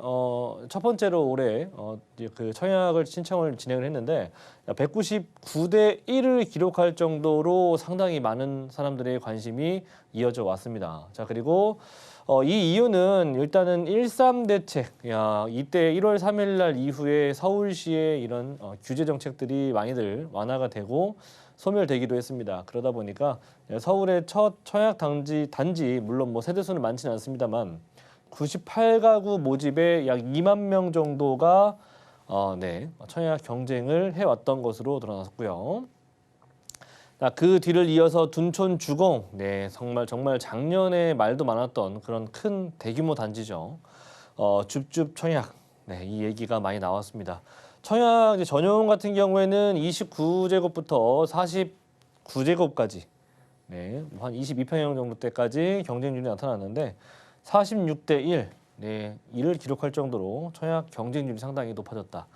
첫 번째로 올해 이제 그 청약을 신청을 진행을 했는데 199대 1을 기록할 정도로 상당히 많은 사람들의 관심이 이어져 왔습니다. 자, 그리고 이 이유는 일단은 1.3 대책, 이때 1월 3일 날 이후에 서울시의 이런 규제 정책들이 많이들 완화가 되고 소멸되기도 했습니다. 그러다 보니까 서울의 첫 청약 단지 물론 뭐 세대 수는 많지는 않습니다만 98가구 모집에 약 2만 명 정도가 청약 경쟁을 해왔던 것으로 드러났고요. 그 뒤를 이어서 둔촌 주공, 정말 작년에 말도 많았던 그런 큰 대규모 단지죠. 줍줍 청약, 이 얘기가 많이 나왔습니다. 청약 전용 같은 경우에는 29제곱부터 49제곱까지, 한 22평형 정도 때까지 경쟁률이 나타났는데 46대 1, 이를 기록할 정도로 청약 경쟁률이 상당히 높아졌다.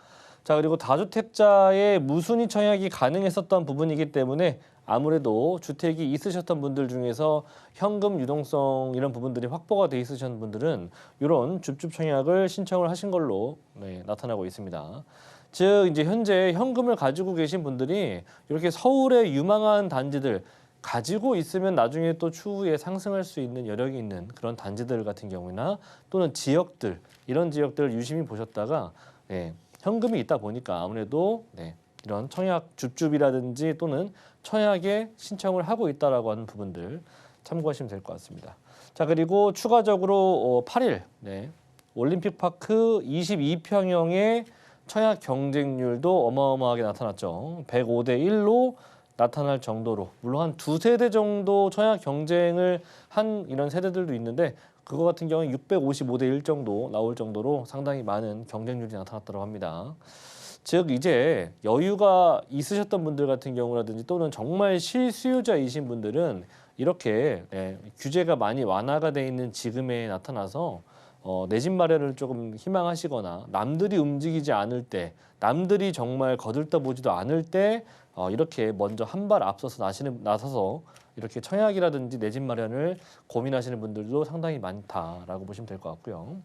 자, 그리고 다주택자의 무순위 청약이 가능했었던 부분이기 때문에 아무래도 주택이 있으셨던 분들 중에서 현금 유동성 이런 부분들이 확보가 돼 있으신 분들은 이런 줍줍 청약을 신청을 하신 걸로 나타나고 있습니다. 즉 이제 현재 현금을 가지고 계신 분들이 이렇게 서울의 유망한 단지들 가지고 있으면 나중에 또 추후에 상승할 수 있는 여력이 있는 그런 단지들 같은 경우나 또는 지역들, 이런 지역들을 유심히 보셨다가 현금이 있다 보니까 아무래도 이런 청약 줍줍이라든지 또는 청약에 신청을 하고 있다라고 하는 부분들 참고하시면 될 것 같습니다. 자, 그리고 추가적으로 8일 올림픽파크 22평형의 청약 경쟁률도 어마어마하게 나타났죠. 105대 1로 나타날 정도로, 물론 한 두세 대 정도 청약 경쟁을 한 이런 세대들도 있는데 그거 같은 경우는 655대 1 정도 나올 정도로 상당히 많은 경쟁률이 나타났다고 합니다. 즉 이제 여유가 있으셨던 분들 같은 경우라든지 또는 정말 실수요자이신 분들은 이렇게 규제가 많이 완화가 돼 있는 지금에 나타나서 내 집 마련을 조금 희망하시거나 남들이 움직이지 않을 때, 남들이 정말 거들떠보지도 않을 때 이렇게 먼저 한 발 앞서서 나서서 이렇게 청약이라든지 내 집 마련을 고민하시는 분들도 상당히 많다라고 보시면 될 것 같고요.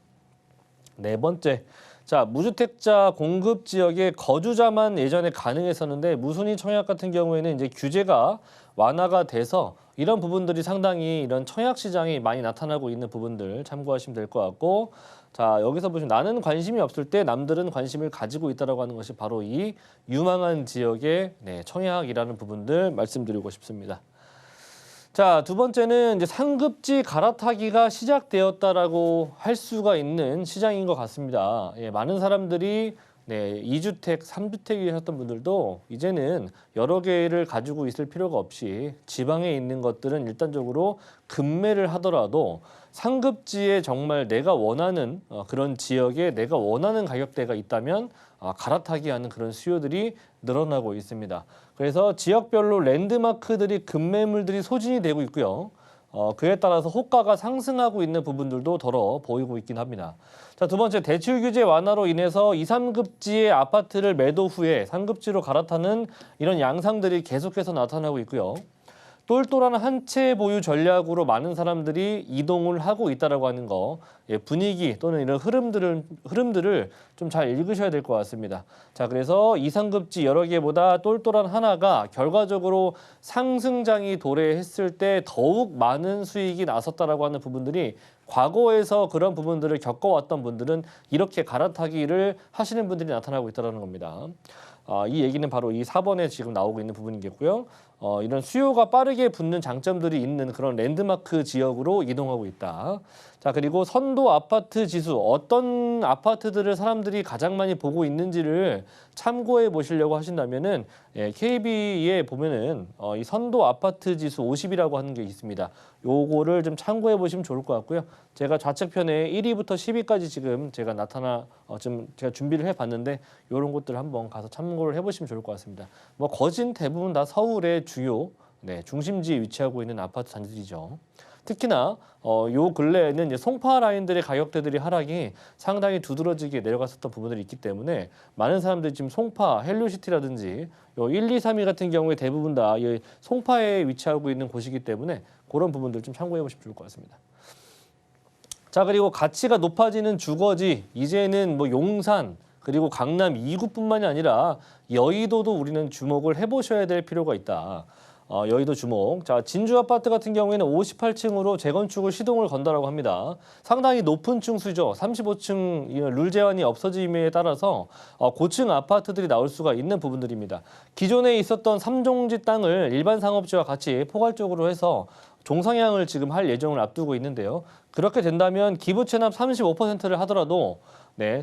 네 번째, 자, 무주택자 공급 지역에 거주자만 예전에 가능했었는데 무순위 청약 같은 경우에는 이제 규제가 완화가 돼서 이런 부분들이 상당히 이런 청약 시장이 많이 나타나고 있는 부분들 참고하시면 될 것 같고, 자, 여기서 보시면 나는 관심이 없을 때 남들은 관심을 가지고 있다라고 하는 것이 바로 이 유망한 지역의 청약이라는 부분들 말씀드리고 싶습니다. 자, 두 번째는 이제 상급지 갈아타기가 시작되었다라고 할 수가 있는 시장인 것 같습니다. 많은 사람들이 2주택, 3주택이셨던 분들도 이제는 여러 개를 가지고 있을 필요가 없이 지방에 있는 것들은 일단적으로 급매를 하더라도 상급지에 정말 내가 원하는 그런 지역에 내가 원하는 가격대가 있다면 갈아타기 하는 그런 수요들이 늘어나고 있습니다. 그래서 지역별로 랜드마크들이 급매물들이 소진이 되고 있고요. 그에 따라서 호가가 상승하고 있는 부분들도 더러 보이고 있긴 합니다. 자, 두 번째, 대출 규제 완화로 인해서 2, 3급지의 아파트를 매도 후에 상급지로 갈아타는 이런 양상들이 계속해서 나타나고 있고요. 똘똘한 한 채 보유 전략으로 많은 사람들이 이동을 하고 있다라고 하는 거, 분위기 또는 이런 흐름들을 좀 잘 읽으셔야 될 것 같습니다. 자, 그래서 2, 3급지 여러 개보다 똘똘한 하나가 결과적으로 상승장이 도래했을 때 더욱 많은 수익이 나섰다라고 하는 부분들이 과거에서 그런 부분들을 겪어왔던 분들은 이렇게 갈아타기를 하시는 분들이 나타나고 있다는 겁니다. 이 얘기는 바로 이 4번에 지금 나오고 있는 부분이겠고요. 이런 수요가 빠르게 붙는 장점들이 있는 그런 랜드마크 지역으로 이동하고 있다. 자, 그리고 선도 아파트 지수, 어떤 아파트들을 사람들이 가장 많이 보고 있는지를 참고해 보시려고 하신다면은 KB에 보면은 이 선도 아파트 지수 50이라고 하는 게 있습니다. 요거를 좀 참고해 보시면 좋을 것 같고요. 제가 좌측편에 1위부터 10위까지 지금 제가 제가 준비를 해 봤는데 요런 것들 한번 가서 참고를 해 보시면 좋을 것 같습니다. 뭐 거진 대부분 다 서울의 주요 중심지에 위치하고 있는 아파트 단지들이죠. 특히나 요 근래에는 이제 송파 라인들의 가격대들이 하락이 상당히 두드러지게 내려갔었던 부분들이 있기 때문에 많은 사람들이 지금 송파, 헬로시티라든지 요 1, 2, 3위 같은 경우에 대부분 다 이 송파에 위치하고 있는 곳이기 때문에 그런 부분들 좀 참고해 보시면 좋을 것 같습니다. 자, 그리고 가치가 높아지는 주거지, 이제는 뭐 용산 그리고 강남 2구뿐만이 아니라 여의도도 우리는 주목을 해보셔야 될 필요가 있다. 여의도 주목. 자, 진주 아파트 같은 경우에는 58층으로 재건축을 시동을 건다라고 합니다. 상당히 높은 층수죠. 35층 룰 제한이 없어짐에 따라서 고층 아파트들이 나올 수가 있는 부분들입니다. 기존에 있었던 3종지 땅을 일반 상업지와 같이 포괄적으로 해서 종상향을 지금 할 예정을 앞두고 있는데요. 그렇게 된다면 기부 체납 35%를 하더라도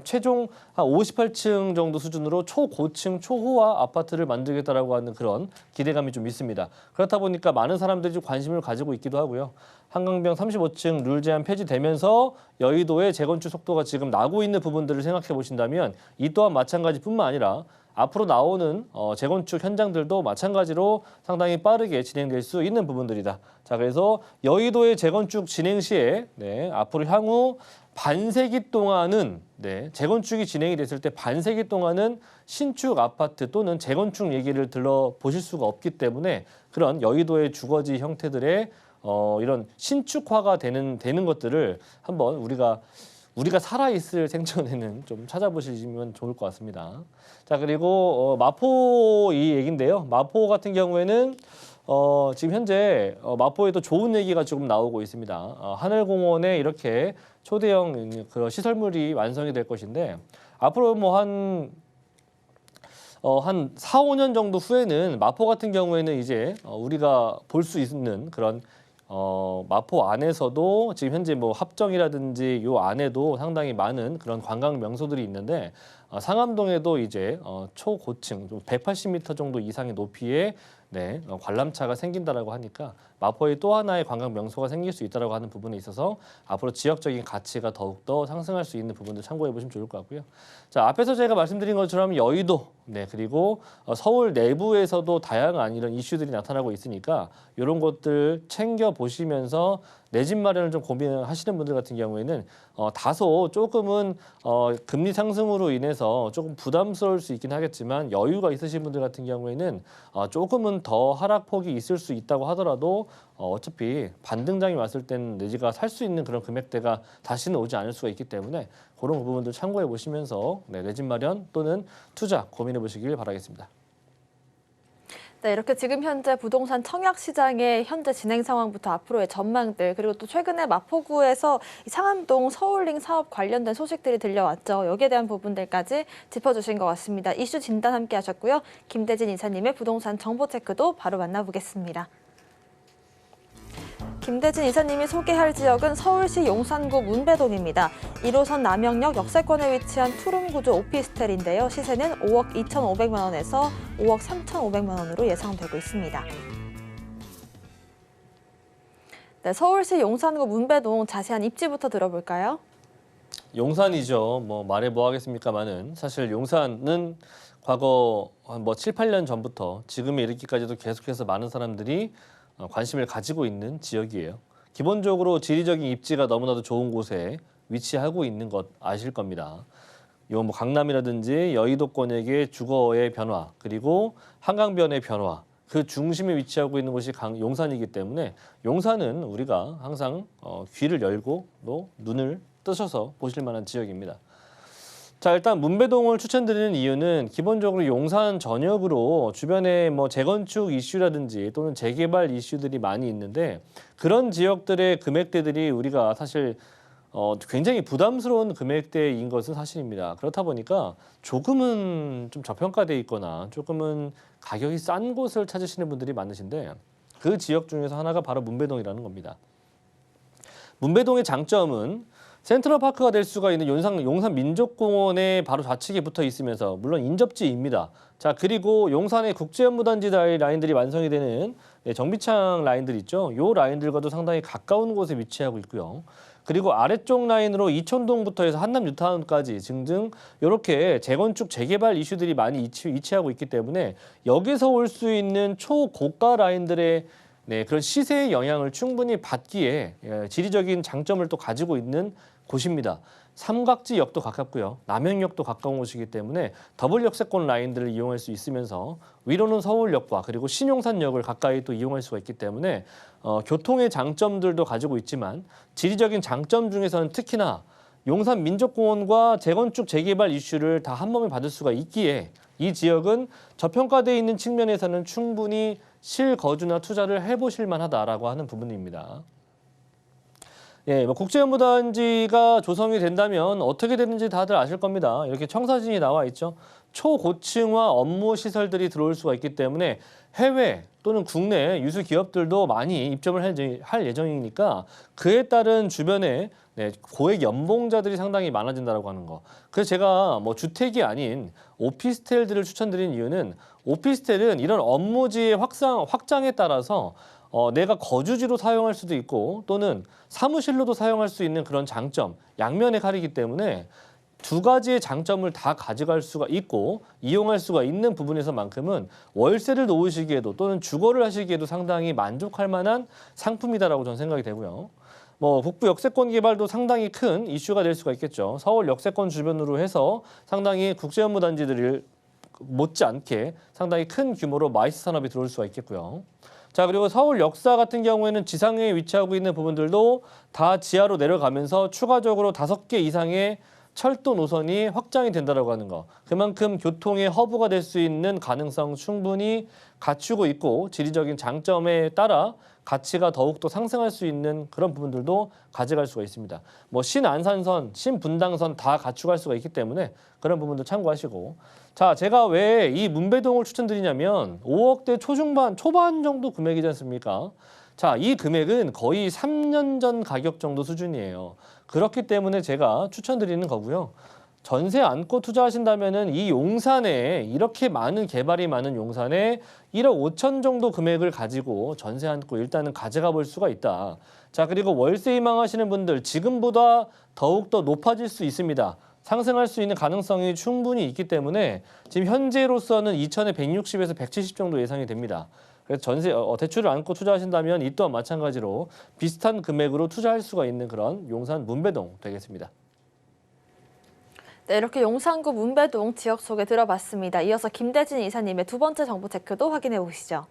최종 한 58층 정도 수준으로 초고층, 초호화 아파트를 만들겠다라고 하는 그런 기대감이 좀 있습니다. 그렇다 보니까 많은 사람들이 좀 관심을 가지고 있기도 하고요. 한강변 35층 룰 제한 폐지되면서 여의도의 재건축 속도가 지금 나고 있는 부분들을 생각해 보신다면 이 또한 마찬가지뿐만 아니라 앞으로 나오는 재건축 현장들도 마찬가지로 상당히 빠르게 진행될 수 있는 부분들이다. 자, 그래서 여의도의 재건축 진행 시에 앞으로 향후 반세기 동안은 재건축이 진행이 됐을 때 반세기 동안은 신축 아파트 또는 재건축 얘기를 들러보실 수가 없기 때문에 그런 여의도의 주거지 형태들의 이런 신축화가 되는 것들을 한번 우리가 살아있을 생전에는 좀 찾아보시면 좋을 것 같습니다. 자, 그리고 마포 이 얘기인데요. 마포 같은 경우에는 지금 현재 마포에도 좋은 얘기가 조금 나오고 있습니다. 하늘공원에 이렇게 초대형 그 시설물이 완성이 될 것인데 앞으로 뭐 한 4, 5년 정도 후에는 마포 같은 경우에는 이제 우리가 볼 수 있는 그런 마포 안에서도 지금 현재 뭐 합정이라든지 요 안에도 상당히 많은 그런 관광 명소들이 있는데 상암동에도 이제 초고층 180m 정도 이상의 높이의 관람차가 생긴다라고 하니까 마포에 또 하나의 관광 명소가 생길 수 있다라고 하는 부분에 있어서 앞으로 지역적인 가치가 더욱더 상승할 수 있는 부분들 참고해 보시면 좋을 것 같고요. 자, 앞에서 제가 말씀드린 것처럼 여의도 그리고 서울 내부에서도 다양한 이런 이슈들이 나타나고 있으니까 이런 것들 챙겨 보시면서 내 집 마련을 좀 고민하시는 분들 같은 경우에는 다소 조금은 금리 상승으로 인해서 조금 부담스러울 수 있긴 하겠지만 여유가 있으신 분들 같은 경우에는 조금은 더 하락폭이 있을 수 있다고 하더라도 어차피 반등장이 왔을 때는 내 집가 살 수 있는 그런 금액대가 다시는 오지 않을 수가 있기 때문에 그런 부분들 참고해 보시면서 내 집 마련 또는 투자 고민해 보시길 바라겠습니다. 네, 이렇게 지금 현재 부동산 청약 시장의 현재 진행 상황부터 앞으로의 전망들 그리고 또 최근에 마포구에서 이 상암동 서울링 사업 관련된 소식들이 들려왔죠. 여기에 대한 부분들까지 짚어주신 것 같습니다. 이슈 진단 함께 하셨고요. 김대진 이사님의 부동산 정보 체크도 바로 만나보겠습니다. 김대진 이사님이 소개할 지역은 서울시 용산구 문배동입니다. 1호선 남영역 역세권에 위치한 투룸 구조 오피스텔인데요. 시세는 5억 2,500만 원에서 5억 3,500만 원으로 예상되고 있습니다. 네, 서울시 용산구 문배동 자세한 입지부터 들어볼까요? 용산이죠. 뭐 말해 뭐 하겠습니까마는 사실 용산은 과거 뭐 7, 8년 전부터 지금에 이르기까지도 계속해서 많은 사람들이 관심을 가지고 있는 지역이에요. 기본적으로 지리적인 입지가 너무나도 좋은 곳에 위치하고 있는 것 아실 겁니다. 요 뭐 강남이라든지 여의도권역의 주거의 변화 그리고 한강변의 변화 그 중심에 위치하고 있는 곳이 용산이기 때문에 용산은 우리가 항상 귀를 열고 또 눈을 뜨셔서 보실 만한 지역입니다. 자, 일단 문배동을 추천드리는 이유는 기본적으로 용산 전역으로 주변에 뭐 재건축 이슈라든지 또는 재개발 이슈들이 많이 있는데 그런 지역들의 금액대들이 우리가 사실 굉장히 부담스러운 금액대인 것은 사실입니다. 그렇다 보니까 조금은 좀 저평가돼 있거나 조금은 가격이 싼 곳을 찾으시는 분들이 많으신데 그 지역 중에서 하나가 바로 문배동이라는 겁니다. 문배동의 장점은 센트럴파크가 될 수가 있는 용산 민족공원의 바로 좌측에 붙어 있으면서 물론 인접지입니다. 자, 그리고 용산의 국제연무단지 라인들이 완성이 되는 정비창 라인들 있죠. 요 라인들과도 상당히 가까운 곳에 위치하고 있고요. 그리고 아래쪽 라인으로 이촌동부터 해서 한남 뉴타운까지 등등 이렇게 재건축 재개발 이슈들이 많이 위치하고 있기 때문에 여기서 올 수 있는 초고가 라인들의 그런 시세의 영향을 충분히 받기에 지리적인 장점을 또 가지고 있는 곳입니다. 삼각지역도 가깝고요. 남영역도 가까운 곳이기 때문에 더블 역세권 라인들을 이용할 수 있으면서 위로는 서울역과 그리고 신용산역을 가까이 또 이용할 수가 있기 때문에 교통의 장점들도 가지고 있지만 지리적인 장점 중에서는 특히나 용산 민족공원과 재건축 재개발 이슈를 다 한 몸에 받을 수가 있기에 이 지역은 저평가되어 있는 측면에서는 충분히 실거주나 투자를 해보실 만하다라고 하는 부분입니다. 국제연무단지가 조성이 된다면 어떻게 되는지 다들 아실 겁니다. 이렇게 청사진이 나와 있죠. 초고층화 업무 시설들이 들어올 수가 있기 때문에 해외 또는 국내 유수 기업들도 많이 입점을 할 예정이니까 그에 따른 주변에 고액 연봉자들이 상당히 많아진다라고 하는 거. 그래서 제가 주택이 아닌 오피스텔들을 추천드린 이유는 오피스텔은 이런 업무지의 확장에 따라서 내가 거주지로 사용할 수도 있고 또는 사무실로도 사용할 수 있는 그런 장점, 양면의 칼이기 때문에 두 가지의 장점을 다 가져갈 수가 있고 이용할 수가 있는 부분에서만큼은 월세를 놓으시기에도 또는 주거를 하시기에도 상당히 만족할 만한 상품이다라고 저는 생각이 되고요. 북부 역세권 개발도 상당히 큰 이슈가 될 수가 있겠죠. 서울 역세권 주변으로 해서 상당히 국제연무단지들을 못지않게 상당히 큰 규모로 마이스 산업이 들어올 수가 있겠고요. 자, 그리고 서울 역사 같은 경우에는 지상에 위치하고 있는 부분들도 다 지하로 내려가면서 추가적으로 5개 이상의 철도 노선이 확장이 된다라고 하는 거. 그만큼 교통의 허브가 될 수 있는 가능성 충분히 갖추고 있고 지리적인 장점에 따라 가치가 더욱더 상승할 수 있는 그런 부분들도 가져갈 수가 있습니다. 신안산선, 신분당선 다 갖추갈 수가 있기 때문에 그런 부분도 참고하시고. 자, 제가 왜 이 문배동을 추천드리냐면 5억대 초반 정도 금액이지 않습니까? 자, 이 금액은 거의 3년 전 가격 정도 수준이에요. 그렇기 때문에 제가 추천드리는 거고요. 전세 안고 투자하신다면은 이 용산에 이렇게 많은 개발이 많은 용산에 1억 5천 정도 금액을 가지고 전세 안고 일단은 가져가 볼 수가 있다. 자, 그리고 월세 희망하시는 분들 지금보다 더욱더 높아질 수 있습니다. 상승할 수 있는 가능성이 충분히 있기 때문에 지금 현재로서는 2천에 160에서 170 정도 예상이 됩니다. 그래서 전세 대출을 안고 투자하신다면 이 또한 마찬가지로 비슷한 금액으로 투자할 수가 있는 그런 용산 문배동 되겠습니다. 네, 이렇게 용산구 문배동 지역 소개 들어봤습니다. 이어서 김대진 이사님의 두 번째 정보 체크도 확인해 보시죠.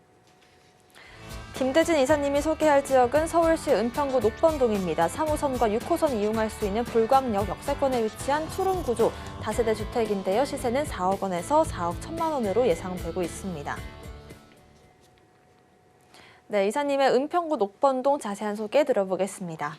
김대진 이사님이 소개할 지역은 서울시 은평구 녹번동입니다. 3호선과 6호선 이용할 수 있는 불광역 역세권에 위치한 투룸 구조 다세대 주택인데요. 시세는 4억 원에서 4억 1천만 원으로 예상되고 있습니다. 네, 이사님의 은평구 녹번동 자세한 소개 들어보겠습니다.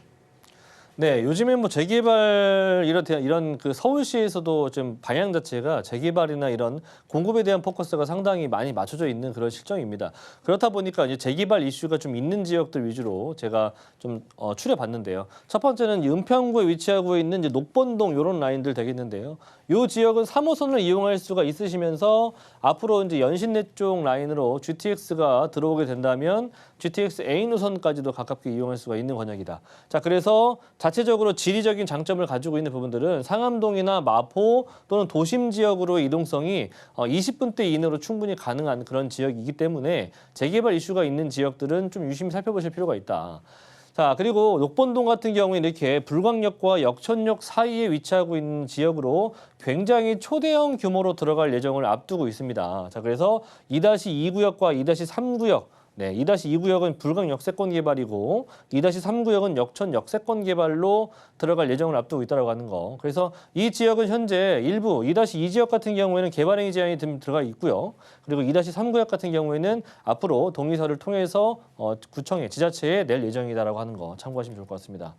네, 요즘에 재개발 이런 그 서울시에서도 좀 방향 자체가 재개발이나 이런 공급에 대한 포커스가 상당히 많이 맞춰져 있는 그런 실정입니다. 그렇다 보니까 이제 재개발 이슈가 좀 있는 지역들 위주로 제가 좀 추려봤는데요. 첫 번째는 은평구에 위치하고 있는 이제 녹번동 이런 라인들 되겠는데요. 이 지역은 3호선을 이용할 수가 있으시면서 앞으로 이제 연신내 쪽 라인으로 GTX가 들어오게 된다면 GTX A 노선까지도 가깝게 이용할 수가 있는 권역이다. 자, 그래서 자체적으로 지리적인 장점을 가지고 있는 부분들은 상암동이나 마포 또는 도심 지역으로 이동성이 20분대 이내로 충분히 가능한 그런 지역이기 때문에 재개발 이슈가 있는 지역들은 좀 유심히 살펴보실 필요가 있다. 자, 그리고 녹번동 같은 경우에 이렇게 불광역과 역천역 사이에 위치하고 있는 지역으로 굉장히 초대형 규모로 들어갈 예정을 앞두고 있습니다. 자, 그래서 2-2구역과 2-3구역 네, 2-2구역은 불강 역세권 개발이고 2-3구역은 역천 역세권 개발로 들어갈 예정을 앞두고 있다고 하는 거. 그래서 이 지역은 현재 일부 2-2지역 같은 경우에는 개발행위 제한이 들어가 있고요. 그리고 2-3구역 같은 경우에는 앞으로 동의서를 통해서 구청에 지자체에 낼 예정이다라고 하는 거 참고하시면 좋을 것 같습니다.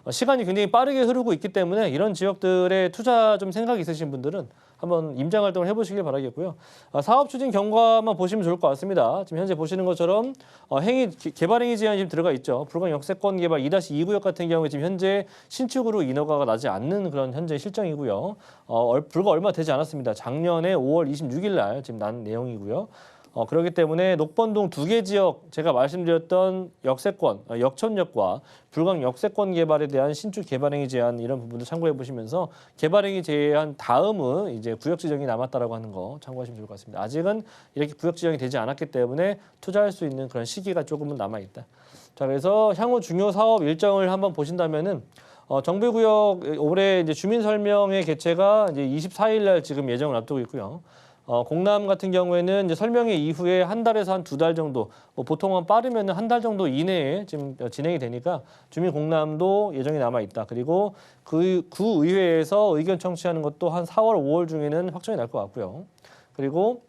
시간이 굉장히 빠르게 흐르고 있기 때문에 이런 지역들에 투자 좀 생각이 있으신 분들은 한번 임장 활동을 해보시길 바라겠고요. 사업 추진 경과만 보시면 좋을 것 같습니다. 지금 현재 보시는 것처럼 개발 행위 제한이 지금 들어가 있죠. 불강 역세권 개발 2-2구역 같은 경우에 지금 현재 신축으로 인허가가 나지 않는 그런 현재 실정이고요. 불과 얼마 되지 않았습니다. 작년에 5월 26일 날 지금 난 내용이고요. 그렇기 때문에 녹번동 2개 지역 제가 말씀드렸던 역세권, 역천역과 불강 역세권 개발에 대한 신축 개발행위 제한 이런 부분도 참고해 보시면서 개발행위 제한 다음은 이제 구역 지정이 남았다라고 하는 거 참고하시면 좋을 것 같습니다. 아직은 이렇게 구역 지정이 되지 않았기 때문에 투자할 수 있는 그런 시기가 조금은 남아 있다. 자, 그래서 향후 중요 사업 일정을 한번 보신다면은 정비구역 올해 이제 주민 설명회 개최가 이제 24일 날 지금 예정을 앞두고 있고요. 공남 같은 경우에는 이제 설명회 이후에 한 달에서 한 2달 정도, 보통은 빠르면 한 달 정도 이내에 지금 진행이 되니까 주민 공남도 예정이 남아 있다. 그리고 그 구의회에서 의견 청취하는 것도 한 4월, 5월 중에는 확정이 날 것 같고요. 그리고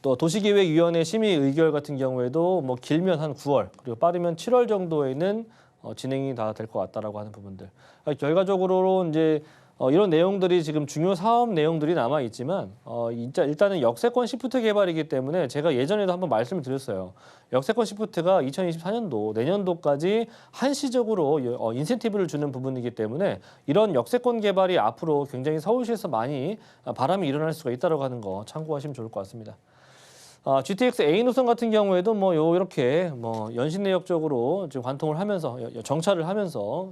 또 도시계획위원회 심의 의결 같은 경우에도 뭐 길면 한 9월, 그리고 빠르면 7월 정도에는 진행이 다 될 것 같다라고 하는 부분들. 결과적으로 이제 이런 내용들이 지금 중요 사업 내용들이 남아 있지만 일단은 역세권 시프트 개발이기 때문에 제가 예전에도 한번 말씀을 드렸어요. 역세권 시프트가 2024년도 내년도까지 한시적으로 인센티브를 주는 부분이기 때문에 이런 역세권 개발이 앞으로 굉장히 서울시에서 많이 바람이 일어날 수가 있다고 하는 거 참고하시면 좋을 것 같습니다. GTX A 노선 같은 경우에도 이렇게 연신내역 쪽으로 지금 관통을 하면서 정차를 하면서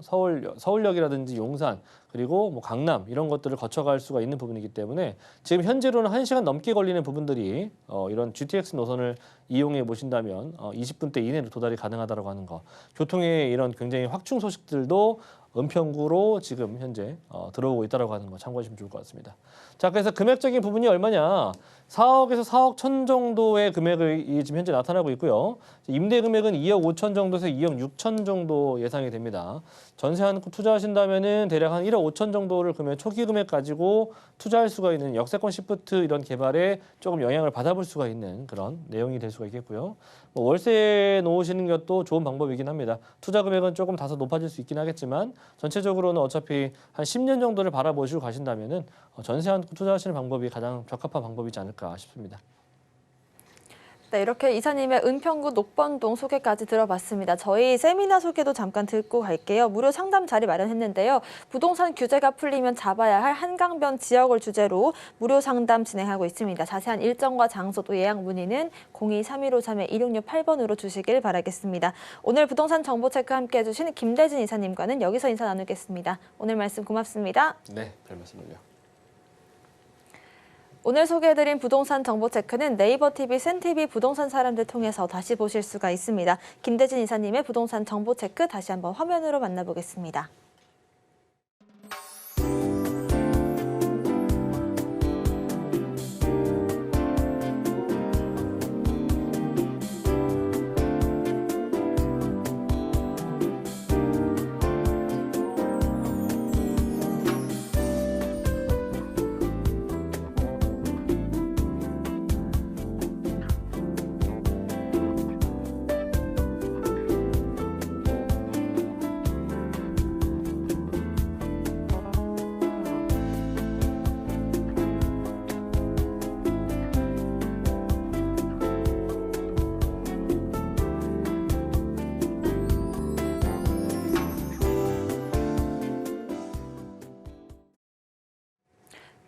서울역이라든지 용산 그리고 강남 이런 것들을 거쳐갈 수가 있는 부분이기 때문에 지금 현재로는 1시간 넘게 걸리는 부분들이 이런 GTX 노선을 이용해 보신다면 20분대 이내로 도달이 가능하다고 하는 거. 교통의 이런 굉장히 확충 소식들도 은평구로 지금 현재 들어오고 있다고 하는 거 참고하시면 좋을 것 같습니다. 자, 그래서 금액적인 부분이 얼마냐? 4억에서 4억 1천 정도의 금액이 지금 현재 나타나고 있고요. 임대 금액은 2억 5천 정도에서 2억 6천 정도 예상이 됩니다. 전세 안고 투자하신다면은 대략 한 1억 5천 정도를 초기 금액 가지고 투자할 수가 있는 역세권 시프트 이런 개발에 조금 영향을 받아볼 수가 있는 그런 내용이 될 수가 있겠고요. 월세 놓으시는 것도 좋은 방법이긴 합니다. 투자 금액은 조금 다소 높아질 수 있긴 하겠지만 전체적으로는 어차피 한 10년 정도를 바라보시고 가신다면은 전세 안고 투자하시는 방법이 가장 적합한 방법이지 않을까 싶습니다. 네, 이렇게 이사님의 은평구 녹번동 소개까지 들어봤습니다. 저희 세미나 소개도 잠깐 듣고 갈게요. 무료 상담 자리 마련했는데요. 부동산 규제가 풀리면 잡아야 할 한강변 지역을 주제로 무료 상담 진행하고 있습니다. 자세한 일정과 장소 또 예약 문의는 02-3153-1668번으로 주시길 바라겠습니다. 오늘 부동산 정보 체크 함께 해주신 김대진 이사님과는 여기서 인사 나누겠습니다. 오늘 말씀 고맙습니다. 네, 별 말씀을요. 오늘 소개해드린 부동산 정보체크는 네이버TV, 센TV 부동산 사람들 통해서 다시 보실 수가 있습니다. 김대진 이사님의 부동산 정보체크 다시 한번 화면으로 만나보겠습니다.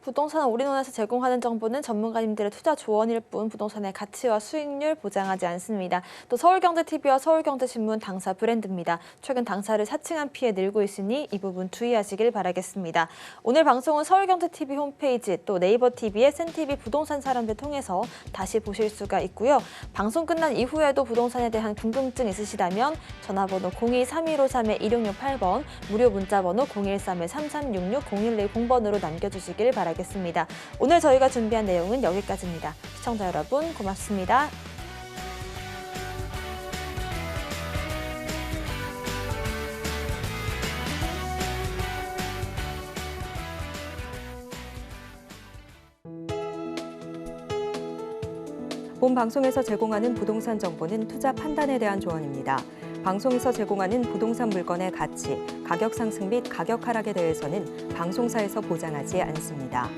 부동산 올인원에서 제공하는 정보는 전문가님들의 투자 조언일 뿐 부동산의 가치와 수익률 보장하지 않습니다. 또 서울경제TV와 서울경제신문 당사 브랜드입니다. 최근 당사를 사칭한 피해 늘고 있으니 이 부분 주의하시길 바라겠습니다. 오늘 방송은 서울경제TV 홈페이지 또 네이버TV의 센TV 부동산 사람들 통해서 다시 보실 수가 있고요. 방송 끝난 이후에도 부동산에 대한 궁금증 있으시다면 전화번호 02-3153-1668번, 무료 문자번호 013-3366-0110번으로 남겨주시길 바라겠습니다. 오늘 저희가 준비한 내용은 여기까지입니다. 시청자 여러분 고맙습니다. 본 방송에서 제공하는 부동산 정보는 투자 판단에 대한 조언입니다. 방송에서 제공하는 부동산 물건의 가치, 가격 상승 및 가격 하락에 대해서는 방송사에서 보장하지 않습니다.